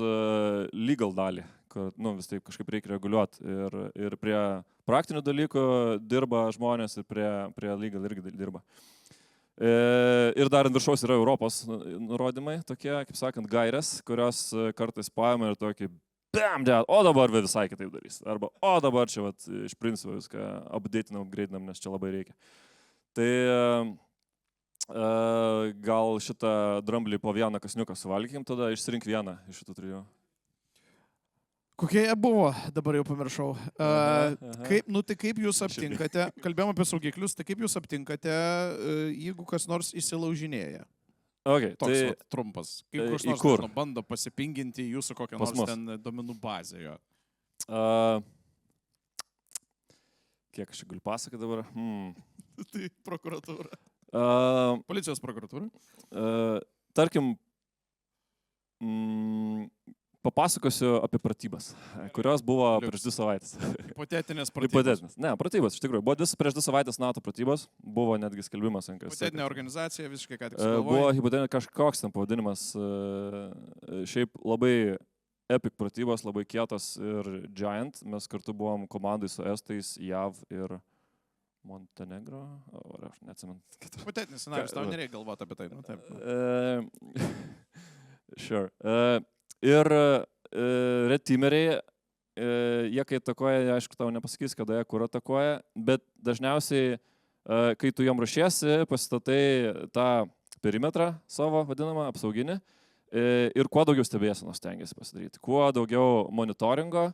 Speaker 2: legal dalį, kad vis taip kažkaip reikia reguliuoti. Ir prie praktinių dalykų dirba žmonės ir prie legal irgi dirba. Ir dar ant viršaus yra Europos nurodymai, tokie, kaip sakant, gairės, kurios kartais paima ir tokį o dabar visai kitaip darys. Arba, o dabar čia iš principo viską update'inam, upgrade'inam, nes čia labai reikia. Tai gal šitą dramblį po vieną kasniuką suvalgykim, tada išsirink vieną iš šitų trijų.
Speaker 1: Kokie jie buvo, dabar jau pamiršau. Kaip jūs aptinkate, kalbėjom apie saugiklius, tai kaip jūs aptinkate, jeigu kas nors įsilaužinėja?
Speaker 2: Okay,
Speaker 1: Toks trumpas. Kaip kas nors bando pasipinginti jūsų kokią nors ten duomenų bazę jo.
Speaker 2: Kiek aš galiu pasakyti dabar?
Speaker 1: Tai prokuratūra. Policijos prokuratūra?
Speaker 2: Tarkim, papasakosiu apie pratybas, kurios buvo prieš 2 savaitės.
Speaker 1: Hipotetinės pratybos.
Speaker 2: Hipotetinės. Ne, pratybos, iš tikrųjų. Buvo prieš 2 savaitės NATO pratybos, buvo netgi skelbimas.
Speaker 1: Hipotetinė organizacija, visiškai ką tik sugalvojai.
Speaker 2: Buvo hipotetinė kažkoks ten pavadinimas, šiaip labai epic pratybos, labai kietos ir giant. Mes kartu buvom komandai su Estais, JAV ir Montenegro. Aš neatsimenu.
Speaker 1: Hipotetinis scenarius, tau nereikia galvoti apie tai.
Speaker 2: Sure. Ir red teameriai, jie kai atakuoja, aišku, tau nepasakys, kada jie kur atakuoja, bet dažniausiai, kai tu jom ruošiesi, pasistatai tą perimetrą savo vadinamą, apsauginį, ir kuo daugiau stebėsenos stengiasi pasidaryti, kuo daugiau monitoringo,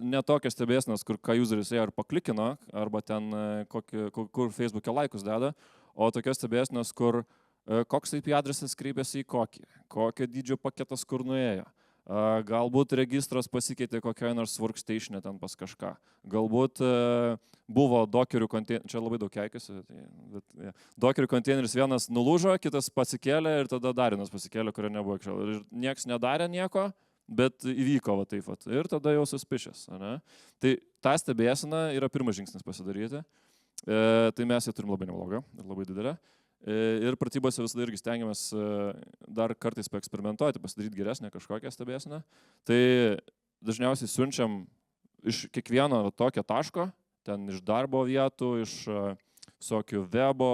Speaker 2: ne tokios stebėsenos, kur ką useris ėjo ar paklikino, arba ten kur Facebook'e laikus deda, o tokios stebėsenos, kur koks IP adresas kreipėsi į kokio dydžio paketas kur nuėjo. Galbūt registras pasikeitė kokioje nors workstation'e ten pas kažką. Galbūt buvo dokerių konteineris, čia labai daug keikiasi, dokerių konteineris vienas nulūžo, kitas pasikėlė ir tada dar vienas pasikėlė, kurio nebuvo iki šiol. Ir nieks nedarė nieko, bet įvyko taip pat. Ir tada jau suspišęs. Tai tą stebėseną yra pirmas žingsnis pasidaryti. Tai mes ją turim labai neblogą ir labai didelę. Ir pratybose visada irgi stengiamės dar kartais paeksperimentuoti, pasidaryti geresnę kažkokią stebėseną. Tai dažniausiai siunčiam iš kiekvieno tokio taško, ten iš darbo vietų, iš visokių webo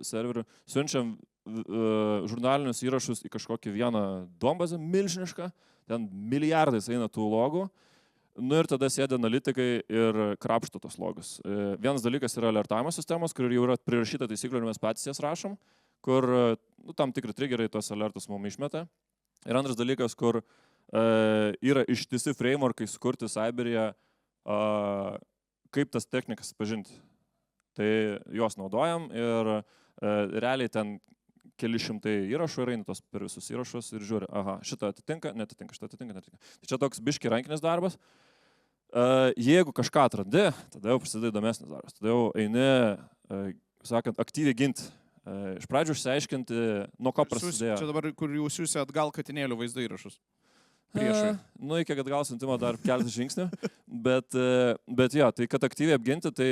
Speaker 2: serverių, siunčiam žurnalinius įrašus į kažkokį vieną duombazę milžinišką, ten milijardais eina tų logų. Ir tada sėdė analitikai ir krapšto tos logus. Vienas dalykas yra alertavimo sistemos, kur jau yra prirašyta taisyklių ir mes patys jas rašom, kur tam tikri triggeriai tos alertus mums išmeta. Ir antras dalykas, kur yra ištisi frameworkai sukurti Cyberyje, kaip tas technikas pažinti. Tai juos naudojam ir realiai ten keli šimtai įrašų ir eina tos per visus įrašus ir žiūri, šitą atitinka, netitinka, šitą atitinka, netitinka. Tai čia toks biški rankinis darbas. Jeigu kažką atrandi, tada jau prasideda įdomesnis darbas. Tada jau eini, sakant, aktyviai ginti. Iš pradžių išsiaiškinti, nuo ko prasidėjo.
Speaker 1: Čia dabar, kur jūs siūsite atgal katinėlių vaizdo įrašus. Priešui.
Speaker 2: Iki atgal siuntimo dar keletą žingsnių. Bet jo, tai kad aktyviai apginti, tai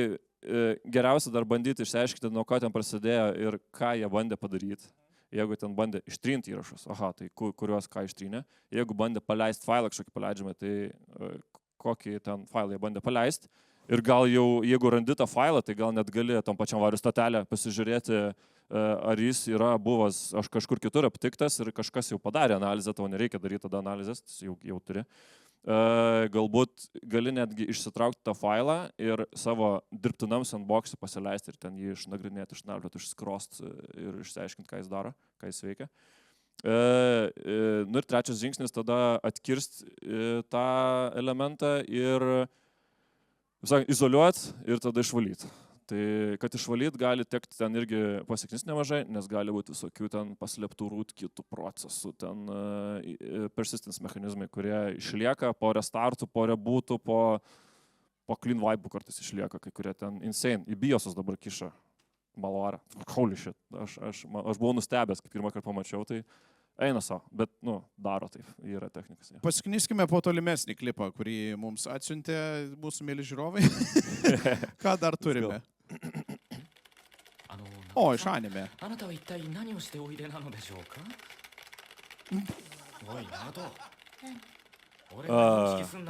Speaker 2: geriausia dar bandyti išsiaiškinti, nuo ko ten prasidėjo ir ką jie bandė padaryti. Jeigu ten bandė ištrinti įrašus, tai kuriuos ką ištrynė. Jeigu bandė paleisti failą kažkokį paleidžiamą, tai kokį ten failą jie bandė paleisti. Ir gal jau, jeigu randi tą failą, tai gal net gali tam pačiam varių stotelę pasižiūrėti, ar jis yra buvęs kažkur kitur aptiktas ir kažkas jau padarė analizę, tau nereikia daryti tada analizės, jau turi. Galbūt gali netgi išsitraukti tą failą ir savo dirbtinam sandbox'ui pasileisti ir ten jį išnagrinėti, išnarplioti, išskrost ir išsiaiškinti, ką jis daro, ką jis veikia. Nu ir trečias žingsnis tada atkirsti tą elementą ir izoliuoti ir tada išvalyti. Tai kad išvalyti gali tekti ten irgi pasieknis nemažai, nes gali būti visokių ten paslėptų rūtkitų procesų, ten persistence mechanizmai, kurie išlieka po restartų, po rebootų, po clean vibe kartais išlieka, kai kurie ten insane. Į BIOS'us dabar kiša malvarą. Holy shit. Aš buvau nustebęs, kai pirmą kartą pamačiau, tai eina savo, bet, daro taip, yra technikas. Ja.
Speaker 1: Pasiknyskime po tolimesnį klipą, kurį mums atsiuntė mūsų mėly žiūrovai. Ką dar turime? O, iš anime.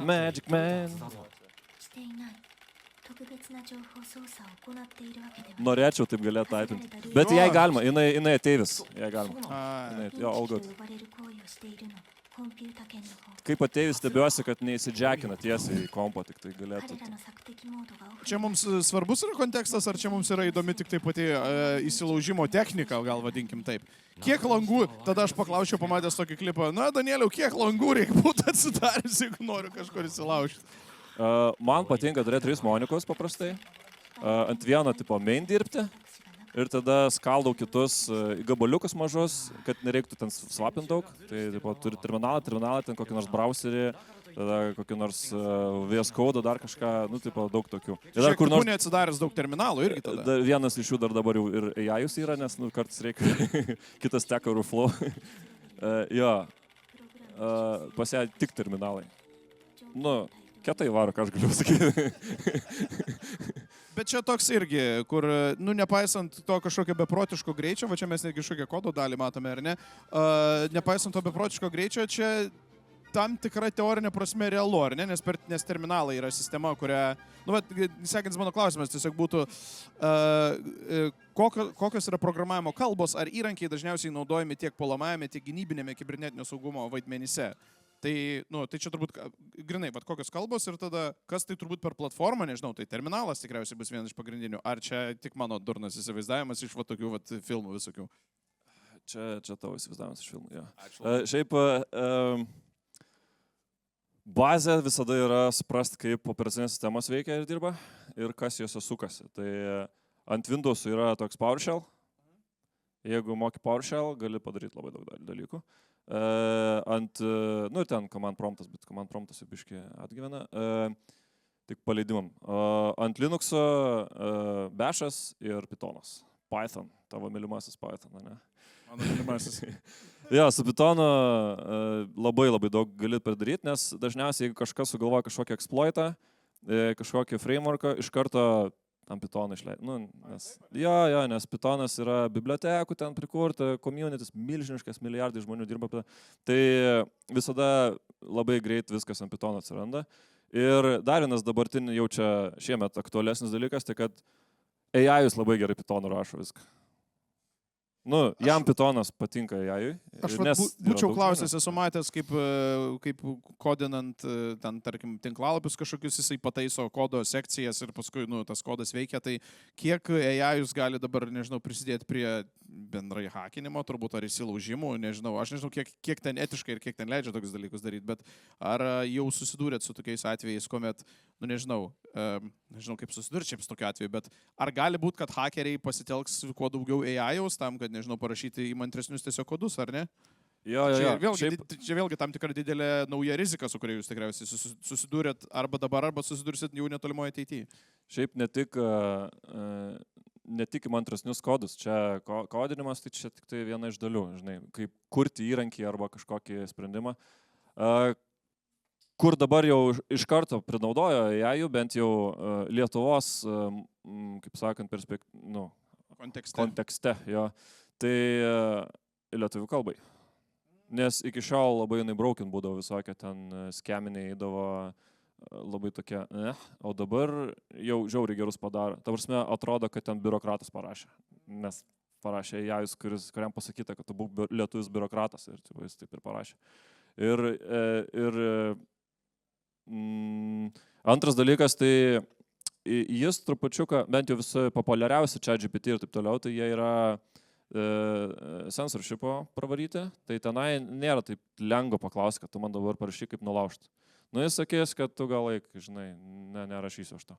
Speaker 2: Magic Man. Norėčiau taip galėtų taipinti. Bet jai galima, jinai ateivis. Jai galima. Jo, all good. Kaip ateivis stebiuosi, kad neįsidžekina tiesiai į kompą, tik tai galėtų.
Speaker 1: Čia mums svarbus yra kontekstas, ar čia mums yra įdomi tik tai pati įsilaužimo technika, gal vadinkim taip. Kiek langų, tada aš paklausiau pamatęs tokį klipą, Danieliau, kiek langų reikia būti atsidarius, jeigu noriu kažkur įsilaužti?
Speaker 2: Man patinka daryti 3 monikus paprastai. Ant vieno tipo main dirbti ir tada skaldau kitus gabaliukus mažus, kad nereiktų ten swapinti daug. Tai tipo, turi terminalą, ten kokį nors browserį, tada kokį nors VS Code, dar kažką, tipo, daug tokių.
Speaker 1: Šiek tiek neatsidaręs daug terminalų irgi tada.
Speaker 2: Vienas iš jų dar dabar jau ir AI'us yra, nes kartais reikia kitas Stack Overflow. Jo, pas ją tik terminalai. Kietai varo, ką aš galiu sakyti.
Speaker 1: Bet čia toks irgi, kur, nepaisant to kažkokio beprotiško greičio, va čia mes netgi kažkokią kodo dalį matome, ar ne, nepaisant to beprotiško greičio, čia tam tikra teorinė prasme realu, ar ne, nes terminalai yra sistema, kurią, sekantis mano klausimas tiesiog būtų, kokios yra programavimo kalbos ar įrankiai dažniausiai naudojami tiek puolamajame, tiek gynybinėme kibernetinio saugumo vaidmenyse. Tai čia turbūt grinai, kokios kalbos ir tada, kas tai turbūt per platformą, nežinau, tai terminalas tikriausiai bus vienas iš pagrindinių. Ar čia tik mano durnas įsivaizdavimas iš tokių filmų visokių?
Speaker 2: Čia tavo įsivaizdavimas iš filmų, jo. Šiaip bazė visada yra suprasti, kaip operacinės sistemos veikia ir dirba ir kas jose sukasi. Tai ant Windows'ų yra toks PowerShell. Jeigu moki PowerShell, gali padaryti labai daug dalykų. Ir ten command promptas, bet command promptas jau biškį atgyvena, tik paleidimam. Ant Linux'o Bash'as ir Pythonas. Python, tavo mylimasis Python, ne?
Speaker 1: Mano mylimasis.
Speaker 2: Jo, su Pythonu labai daug gali padaryti, nes dažniausiai, jeigu kažkas sugalvoja kažkokį exploitą, kažkokį frameworką, iš karto ant Pythoną išleidžia. Nes Pythonas yra bibliotekų ten prikurta, communities, milžiniškas, milijardai žmonių dirba. Tai visada labai greit viskas ant Pythono atsiranda. Ir dar vienas dabartinį jau čia šiemet aktualesnis dalykas, tai kad AI'us labai gerai Pythonu rašo viską. Jam Pythonas patinka AI.
Speaker 1: Aš būčiau klausęs, esu matęs, kaip kodinant, ten, tarkim, tinklalapius kažkokius, jisai pataiso kodo sekcijas ir paskui, tas kodas veikia, tai kiek AI-us gali dabar, nežinau, prisidėti prie bendrai hakinimo, turbūt, ar įsilaužimų, nežinau, aš nežinau, kiek ten etiškai ir kiek ten leidžia tokius dalykus daryti, bet ar jau susidūrėt su tokiais atvejais, kuomet, nežinau kaip susidurti šiaip su tokiu atveju, bet ar gali būti, kad hakeriai pasitelks kuo daugiau AI-us tam, kad, nežinau, parašyti įmantresnius tiesiog kodus, ar ne?
Speaker 2: Jo.
Speaker 1: Čia vėlgi tam tikra didelė nauja rizika, su kuria jūs tikriausiai susidūrėt arba dabar, arba susidursit jau netolimoje ateityje.
Speaker 2: Šiaip ne tik įmantresnius kodus, čia kodinimas, tai čia tik tai viena iš dalių, žinai, kaip kurti įrankį arba kažkokį sprendimą. Kur dabar jau iš karto prinaudojo AI, bent jau Lietuvos, kaip sakant, kontekste, jo, tai lietuvių kalbai. Nes iki šiol labai jinai broken būdavo visokie, ten skeminiai įdavo labai tokie, o dabar jau žiauriai gerus padaro. Ta prasme, atrodo, kad ten biurokratas parašė, nes parašė AI'us, kuriam pasakyta, kad tu būk lietuvis biurokratas ir jis taip ir parašė. Ir antras dalykas, tai jis trupučiuką, bent jau visi populiariausi ChatGPT ir taip toliau, tai jie yra censorshipo pravaryti, tai tenai nėra taip lengva paklausti, kad tu man dabar parašyk kaip nulaužti. Nu, jis sakės, kad tu gal laik, žinai, nerašysiu aš to.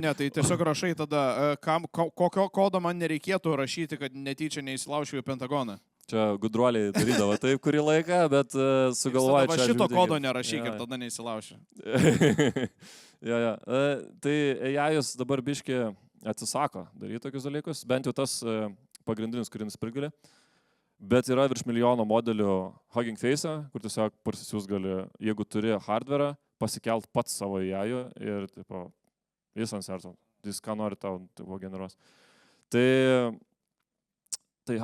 Speaker 1: Ne, tai tiesiog rašai tada, kokio kodo man nereikėtų rašyti, kad netyčia neįsilaušiu į Pentagoną.
Speaker 2: Čia gudruoliai darydavo taip kurį laiką, bet sugalvoja čia...
Speaker 1: Šito kodo nerašyk ir tada neįsilaušiu.
Speaker 2: Tai AI-us dabar biški atsisako daryti tokius dalykus, bent jau tas pagrindinis, kurį nusipirkgali. Bet yra virš milijono modelių Hugging Face, kur tiesiog parsisiūs gali, jeigu turi hardware, pasikelt pats savo AI-ų ir tipo, jis ant serto, jis ką nori tau tipo, generuos. Tai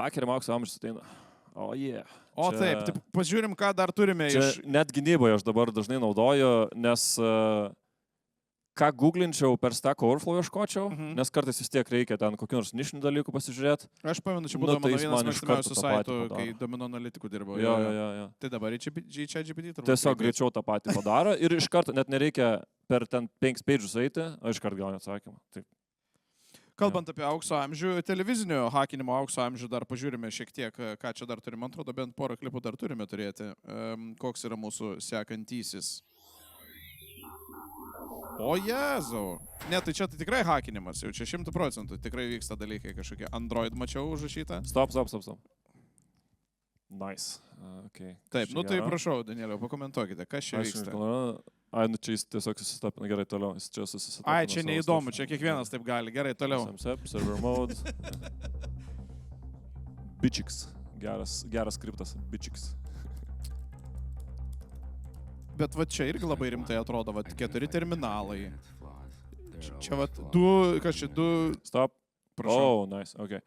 Speaker 2: hakeriam aukso amžius ateina. O yeah.
Speaker 1: O taip, pažiūrim, ką dar turime iš...
Speaker 2: Net gynyboje aš dabar dažnai naudoju, nes ką googlinčiau per Stack Overflow ieškočiau, nes kartais vis tiek reikia ten kokių nors nišinių dalykų pasižiūrėti.
Speaker 1: Aš pamenu, čia būdavo mano vienas mėgstamiausių saitų, kai domino analitikų dirbau.
Speaker 2: Jo.
Speaker 1: Tai dabar į ChatGPT turbūt.
Speaker 2: Tiesiog greičiau tą patį padaro ir iš karto net nereikia per ten 5 pages eiti, o iš karto gauni atsakymą. Taip.
Speaker 1: Kalbant apie aukso amžių, televizinio hakinimo aukso amžių dar pažiūrime šiek tiek, ką čia dar turime. Man atrodo, bent porą klipų dar turime turėti. Koks yra mūsų sekantysis? O Jėzau. Ne, tai čia tai tikrai hakinimas, jau čia 100%. Tikrai vyksta dalykai kažkokie. Android mačiau užrašytą.
Speaker 2: Stop. Nice. Okay.
Speaker 1: Taip, nu tai prašau, Danieliau, pakomentuokite, kas čia vyksta.
Speaker 2: Ai, nu čia jis tiesiog susistapina. Gerai, toliau. Jis čia susistapina.
Speaker 1: Ai, čia neįdomu, čia kiekvienas taip gali. Gerai, toliau.
Speaker 2: Server mode. Bitchix. Geras skriptas. Bitchix.
Speaker 1: Bet va čia irgi labai rimtai atrodo, va 4 terminalai. Čia va 2, kas čia 2...
Speaker 2: Stop.
Speaker 1: Prašau.
Speaker 2: Oh, nice, ok.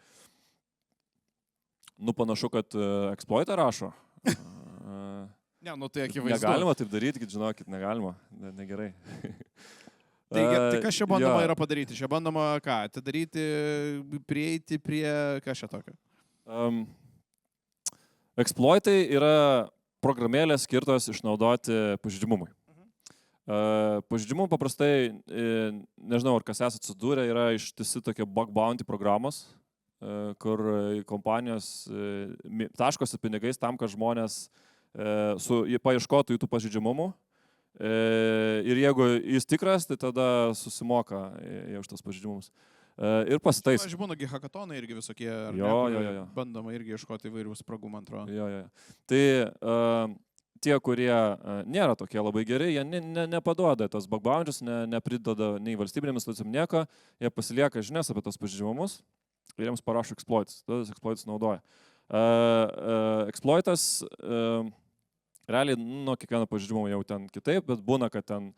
Speaker 2: Nu, panašu, kad exploitą rašo.
Speaker 1: Ne, nu tai akivaizdu.
Speaker 2: Negalima taip daryti, kad žinokit, negalima. Negerai.
Speaker 1: Tai kas čia bandoma yra padaryti? Čia bandoma ką? Atidaryti, prieiti prie... Kas čia tokio?
Speaker 2: Exploitai yra programėlės skirtos išnaudoti pažeidžiamumui. Pažeidžiamumų paprastai, nežinau, ar kas esate sudūrę, yra ištisi tokie bug bounty programos, kur kompanijos taškosi pinigais tam, kad žmonės paieškotų jų tų pažeidžiamumų. Ir jeigu jis tikras, tai tada susimoka už tas pažeidžiamumus. Ir pasitaiso.
Speaker 1: Aš būnu, hackathonai irgi visokie.
Speaker 2: Jo.
Speaker 1: Bandoma irgi ieškoti įvairių spragų, man atrodo.
Speaker 2: Jo. Tai tie, kurie nėra tokie labai geri, jie nepaduoda tos bug bounties, neprideda nei valstybinėmis institucijom nieko, jie pasilieka žinias apie tos pažeidžiamumus ir jiems parašo exploits. Tada tas exploits naudoja. Exploitas realiai nuo kiekvieno pažeidžiamumo jau ten kitaip, bet būna, kad ten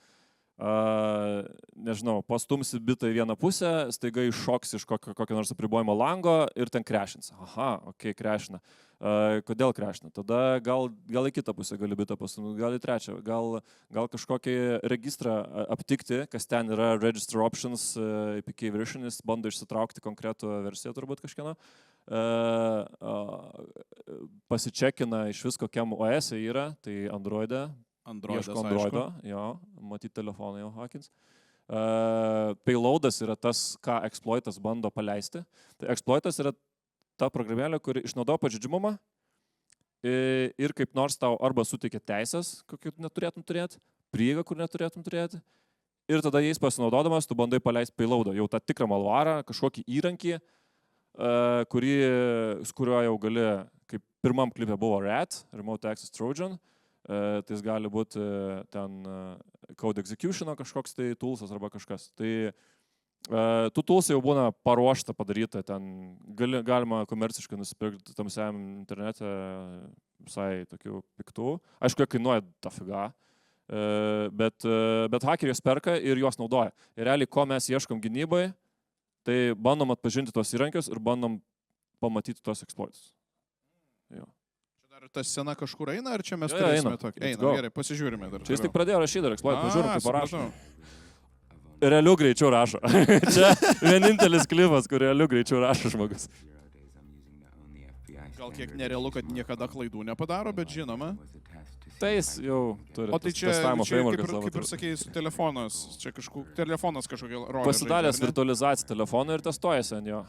Speaker 2: nežinau, pastumsi bitą į vieną pusę, staiga iššoks iš kokio nors apribojimo lango ir ten crashins. Aha, okei, crashina. Kodėl crashina? Tada gal į kitą pusę gali bitą pastumti, gal į trečią, gal kažkokį registrą aptikti, kas ten yra register options, APK version, jis bando išsitraukti konkretų versiją turbūt kažkieno. Pasičekina iš vis kokiam OS yra, tai Android'e. Ieško Androido, jo, matyti telefoną jau hakins. Payloadas yra tas, ką exploitas bando paleisti. Tai exploitas yra ta programėlė, kuri išnaudoja pažeidžiamumą ir kaip nors tau arba suteikia teisės, kokių neturėtum turėti, prieigą, kur neturėtum turėti. Ir tada jais pasinaudodamas, tu bandai paleisti payloadą, jau tą tikrą malvarą, kažkokį įrankį, su kuriuo jau gali, kaip pirmam klipe buvo RAT, Remote Access Trojan, tai jis gali būti ten code execution'o kažkoks tai toolsas arba kažkas. Tai tų toolsai jau būna paruošta padaryta, ten galima komerciškai nusipirkti tamsiam internete visai tokių piktų. Aišku, jie kainuoja dafiga, bet hakeriai juos perka ir juos naudoja. Ir realiai, ko mes ieškom gynybai, tai bandom atpažinti tos įrankius ir bandom pamatyti tos exploits. Jo.
Speaker 1: Ar ta scena kažkur eina, ar čia mes turėsime tokį? Eina, gerai, pasižiūrime dar.
Speaker 2: Čia jis tik pradėjo rašyti dar exploit, pažiūrim, kaip parašo. Realiu greičiau rašo. Čia vienintelis klipas, kur realiu greičiau rašo žmogus.
Speaker 1: Gal kiek nerealu, kad niekada klaidų nepadaro, bet žinoma.
Speaker 2: Tai jis jau turi
Speaker 1: testavimo frameworką. Kaip ir sakėjai, su telefonas. Čia telefonas kažkokia rolė.
Speaker 2: Pasidalęs virtualizaciją telefoną ir testuojasi ant jo.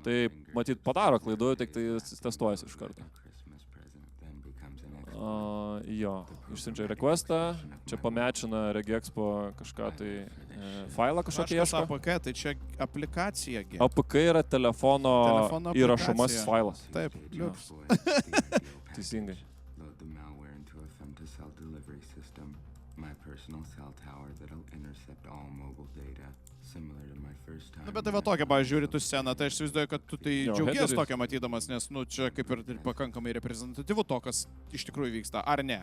Speaker 2: Tai matyt padaro klaidų, tik tai testuojasi iš karto. Jo, išsiunčia requestą, čia pamečina Regexpo kažką tai failą kažkokį ieško.
Speaker 1: APK, tai čia aplikacija.
Speaker 2: APK yra telefono įrašomas failas.
Speaker 1: Taip, liuks.
Speaker 2: Teisingai.
Speaker 1: Bet tai va tokia, pažiūrė, tu sceną, tai aš įsivaizduoju, kad tu tai džiaugies
Speaker 2: headeris.
Speaker 1: tokią matydamas, nes, čia kaip ir pakankamai reprezentatyvu to, kas iš tikrųjų vyksta, ar ne?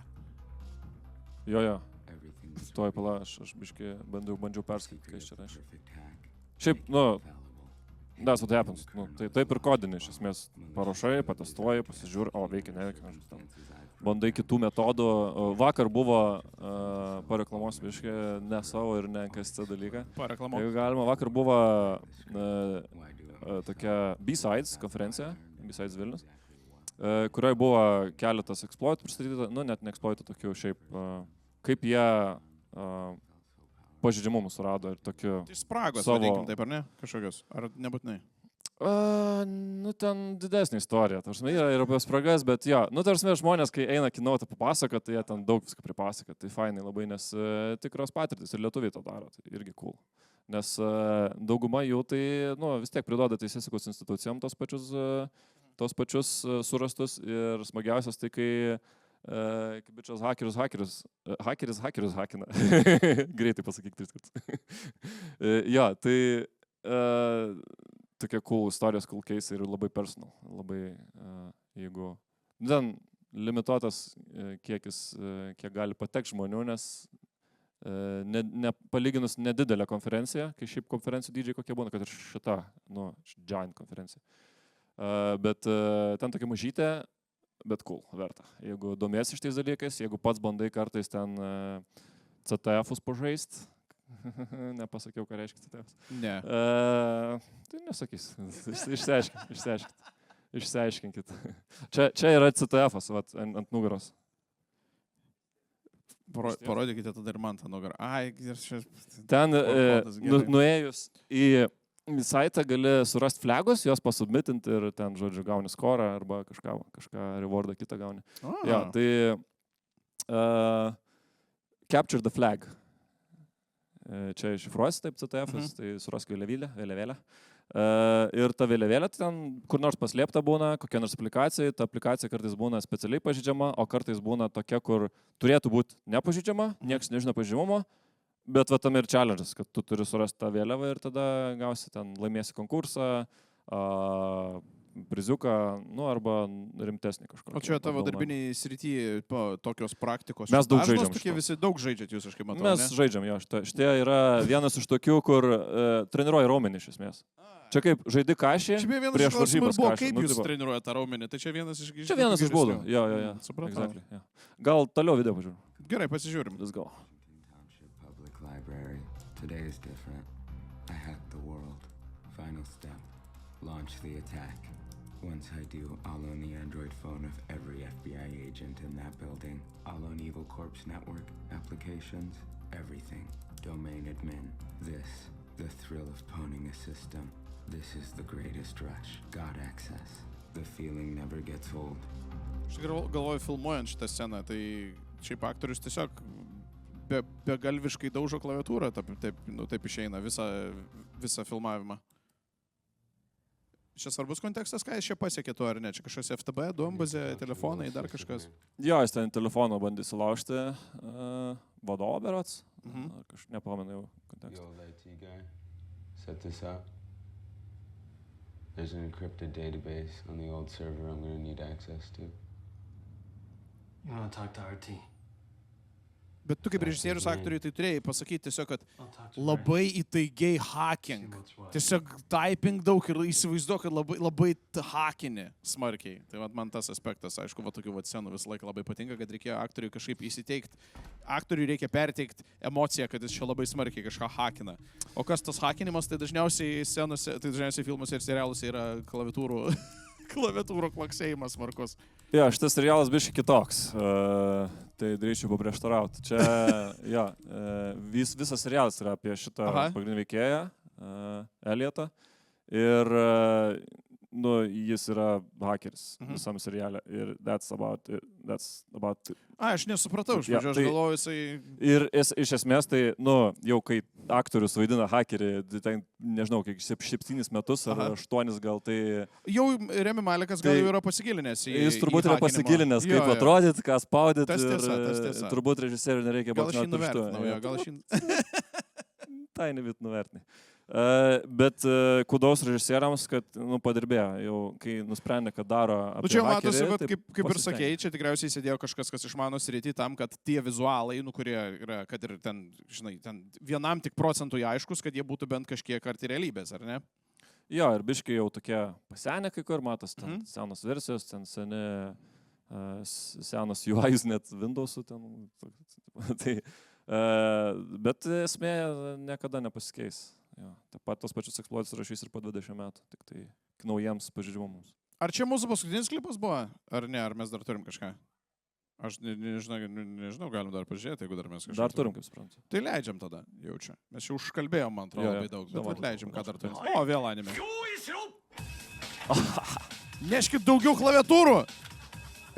Speaker 2: Jo. Tuoj pala, aš biškai bandžiau perskaityti, kai čia reiškia. Šiaip, that's what happens. Taip ir kodinį, iš esmės, paruošai, patestuoji, pasižiūri, veikia, neveikia. Bandai kitų metodų. Vakar buvo, pareklamos biškai, ne savo ir ne NKSC dalyką.
Speaker 1: Pareklamuok.
Speaker 2: Jeigu galima, vakar buvo tokia B-Sides konferencija, B-Sides Vilnius, kurioje buvo keletas exploitų pristatyta, net ne exploitų tokių šiaip, kaip jie pažeidžiamumus surado ir tokiu
Speaker 1: Tai spragos, vadinkim taip, ar ne? Kažkokios, ar nebūtinai?
Speaker 2: Ten didesnė istorija, tarsi yra ir apie spragas, bet jo, tarsi žmonės, kai eina keynote papasakot, tai jie ten daug viską pripasakot, tai fainai labai, nes tikros patirtis ir lietuviai to daro, tai irgi cool. Nes dauguma jų tai, vis tiek priduoda teisėsaugos institucijom tos pačius surastus ir smagiausias tai, kai kaip bičias hakeris hakina. Greitai pasakyk 3 kartus. Jo, tai tokie cool istorijos, cool case ir labai personal. Labai, jeigu... Ten limituotas kiekis, kiek gali patekti žmonių, nes palyginus nedidelę konferenciją, kai šiaip konferencijų dydžiai kokie būna, kad ir šita, giant konferencija. Bet ten tokia mažytė, bet cool, verta. Jeigu domiesi šitais dalykais, jeigu pats bandai kartais ten CTF-us pažaist, nepasakiau, ką reiškia CTF.
Speaker 1: Ne.
Speaker 2: Tai nesakys. Išsiaiškinkit. Čia yra CTF-as, ant nugaros.
Speaker 1: Parodykite tada ir man tą nugarą. Ir čia...
Speaker 2: Ten nuėjus į saitą gali surasti flagus, juos pasubmitinti ir ten, žodžiu, gauni skorą arba kažką rewardą kitą gauni. Ja, tai capture the flag. Čia iššifruosi taip CTF-as, tai surask vėliavėlę. Ir ta vėliavėlė ten kur nors paslėpta būna, kokia nors aplikacija, ta aplikacija kartais būna specialiai pažeidžiama, o kartais būna tokia, kur turėtų būti nepažeidžiama, niekas nežino pažeidimumo, bet tam ir challenge'as, kad tu turi surasti tą vėliavą ir tada gausi ten, laimėsi konkursą, priziuką, arba rimtesnį kažkokį.
Speaker 1: O čia tavo darbiniai srityje tokios praktikos?
Speaker 2: Mes daug žaidžiam.
Speaker 1: Visi daug žaidžiat jūs, aš kaip matau.
Speaker 2: Mes žaidžiam, jo. Šitie yra vienas iš tokių, kur treniruoja raumenį iš esmės. Čia kaip žaidi kašį prieš varžybas kašį.
Speaker 1: Kaip jūs treniruojate tą raumenį? Tai čia vienas iš...
Speaker 2: Čia vienas iš būdų. Jo.
Speaker 1: Supratau.
Speaker 2: Exactly. Gal toliau video pažiūrėjau.
Speaker 1: Gerai, pasižiūrim.
Speaker 2: Let's go.
Speaker 5: Today is different. I hacked the world. Final step. Launch the attack. Once I do, I'll own the Android phone of every FBI agent in that building. I'll own Evil Corp's network, applications, everything. Domain admin. This, the thrill of pwning a system. This is the greatest rush. God access. The feeling never gets old.
Speaker 1: Aš galvoju, filmuojant šitą sceną, tai šiaip aktorius tiesiog begalviškai daužo klaviatūrą, taip išeina visą filmavimą. Čia svarbus kontekstas, ką jis čia pasiekė tuo, ar ne? Čia kažkas FTB, duombazė, telefonai, dar kažkas.
Speaker 2: Jo, jis ten telefoną bandė sulaužti vadovą berods. Aš nepamenu jau kontekstą.
Speaker 6: Yo, IT guy, set this up. There's an encrypted database on the old server I'm going to need access to.
Speaker 3: You want to talk to RT?
Speaker 1: Bet tu kaip režisierius aktoriui tai turėjai pasakyti tiesiog, kad labai įtaigiai hacking. Tiesiog typing daug ir įsivaizduoju, kad labai hackini smarkiai. Tai man tas aspektas, aišku, tokių scenų visą laiką labai patinka, kad reikėjo aktoriui kažkaip įsiteikti. Aktoriui reikia perteikti emociją, kad jis čia labai smarkiai kažką hackina. O kas tas hackinimas, tai dažniausiai scenose, tai dažniausiai filmuose ir serialuose yra klaviatūrų klaksėjimas smarkus.
Speaker 2: Jo, šitas serialas biškai kitoks, tai drįčiau paprieštarauti. Čia, visas serialas yra apie šitą pagrindinį veikėją, Elliotą. Ir nu, jis yra hakeris visam seriale ir that's about it.
Speaker 1: Aš nesupratau, iš
Speaker 2: Jo,
Speaker 1: pradžių, aš
Speaker 2: tai-
Speaker 1: galvoju, jisai...
Speaker 2: Ir iš esmės tai, nu, jau kai aktorius vaidina hakerį, tai ten, nežinau, kiek 7 metus ar 8 gal, tai
Speaker 1: Jau Remi Malekas gal
Speaker 2: Tai-
Speaker 1: jau yra pasigilinęs į...
Speaker 2: jis turbūt yra
Speaker 1: hakinimą.
Speaker 2: pasigilinęs,
Speaker 1: Jo,
Speaker 2: kaip
Speaker 1: jo.
Speaker 2: atrodyti, ką spaudyti.
Speaker 1: Tas tiesa,
Speaker 2: ir
Speaker 1: tas tiesa.
Speaker 2: turbūt režisieriui nereikia
Speaker 1: Gal aš jį
Speaker 2: baksnuoti pirštu.
Speaker 1: nuvertinau, jo,
Speaker 2: Jo,
Speaker 1: gal aš jį...
Speaker 2: Tainį vid nuvertinai. Bet kudos režisieriams, kad padirbėjo, jau kai nusprendė, kad daro apie
Speaker 1: Čia matosi,
Speaker 2: hakerį,
Speaker 1: kad
Speaker 2: tai
Speaker 1: kaip ir
Speaker 2: pasistengė.
Speaker 1: sakėjai, čia tikriausiai sėdėjo kažkas, kas išmano sritį tam, kad tie vizualai, kurie yra, kad ir ten, žinai, ten vienam tik procentui aiškus, kad jie būtų bent kažkiek arti realybės, ar ne?
Speaker 2: Jo, ir biškai jau tokie pasenę kai kur, matos, ten senos versijos, ten senas UI, net Windows'ų ten. Tai, bet esmė niekada nepasikeis. Jo, taip pat tos pačius eksploitus rašys ir po 20 metų, tik tai naujiems pažiūrimams.
Speaker 1: Ar čia mūsų paskutinis klipas buvo, ar ne, ar mes dar turim kažką? Aš nežinau, galim dar pažiūrėti, jeigu dar mes kažką.
Speaker 2: Dar turim, kaip suprantu.
Speaker 1: Tai leidžiam tada, jaučiu. Mes jau užkalbėjom, man atrodo,
Speaker 2: Jo, jo.
Speaker 1: labai daug, bet
Speaker 2: Davai.
Speaker 1: vat leidžiam, ką dar turim. O, vėl anime. Neškit daugiau klaviatūrų!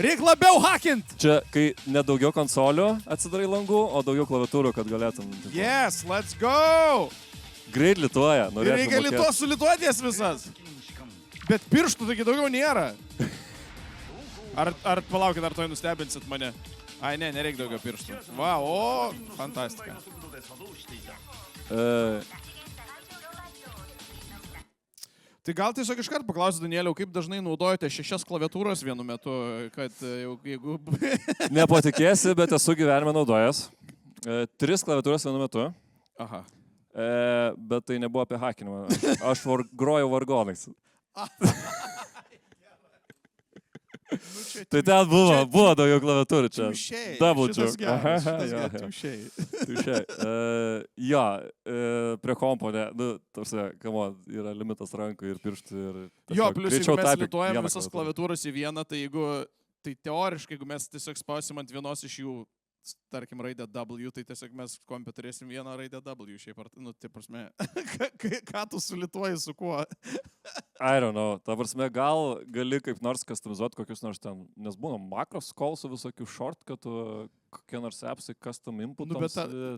Speaker 1: Reik labiau hakint!
Speaker 2: Čia, kai nedaugiau konsolių atsidarai langų, o daugiau klaviatūrų, kad galėtum. Tipo,
Speaker 1: Yes, let's go!
Speaker 2: greit lituoja,
Speaker 1: Ir
Speaker 2: norėtum.
Speaker 1: reikia
Speaker 2: mokėt.
Speaker 1: litos sulituoties visas. Bet pirštų taigi daugiau nėra. Ar palaukit, ar toj nustebinsit mane? Ai, ne, nereikia daugiau pirštų. Va, o, fantastika. Tai gal tiesiog iškart paklausiu, Danieliau, kaip dažnai naudojate 6 klaviatūras vienu metu, kad jeigu...
Speaker 2: Nepatikėsi, bet esu gyvenime naudojęs. 3 klaviatūras vienu metu.
Speaker 1: Aha.
Speaker 2: Bet tai nebuvo apie hakinimą. Aš grojau vargonais. Tai ten buvo daugiau klaviatūrų čia.
Speaker 1: Tušiai.
Speaker 2: Double
Speaker 1: Šitas
Speaker 2: joke.
Speaker 1: geras,
Speaker 2: Aha,
Speaker 1: šitas
Speaker 2: jo,
Speaker 1: geras,
Speaker 2: jo.
Speaker 1: tušiai.
Speaker 2: Tušiai. Jo, prie kompo, ne. Nu, tarsi, yra limitas rankų ir pirštų. Ir
Speaker 1: Jo,
Speaker 2: tiesiog
Speaker 1: plius
Speaker 2: greičiau
Speaker 1: jeigu mes
Speaker 2: tapyk
Speaker 1: lituojam
Speaker 2: vieną
Speaker 1: visas
Speaker 2: klaviatūrą.
Speaker 1: klaviatūras į vieną, tai teoriškai, jeigu mes tiesiog spausim ant vienos iš jų, tarkim, raidę W, tai tiesiog mes kompe turėsim vieną raidę W šiaip ar, nu, tai prasme, ką tu sulituoji su kuo?
Speaker 2: I don't know. Ta prasme, gal gali kaip nors customizuoti kokius nors ten, nes būna makros kolsų visokių shortcutų, kokie nors appsai, custom inputams.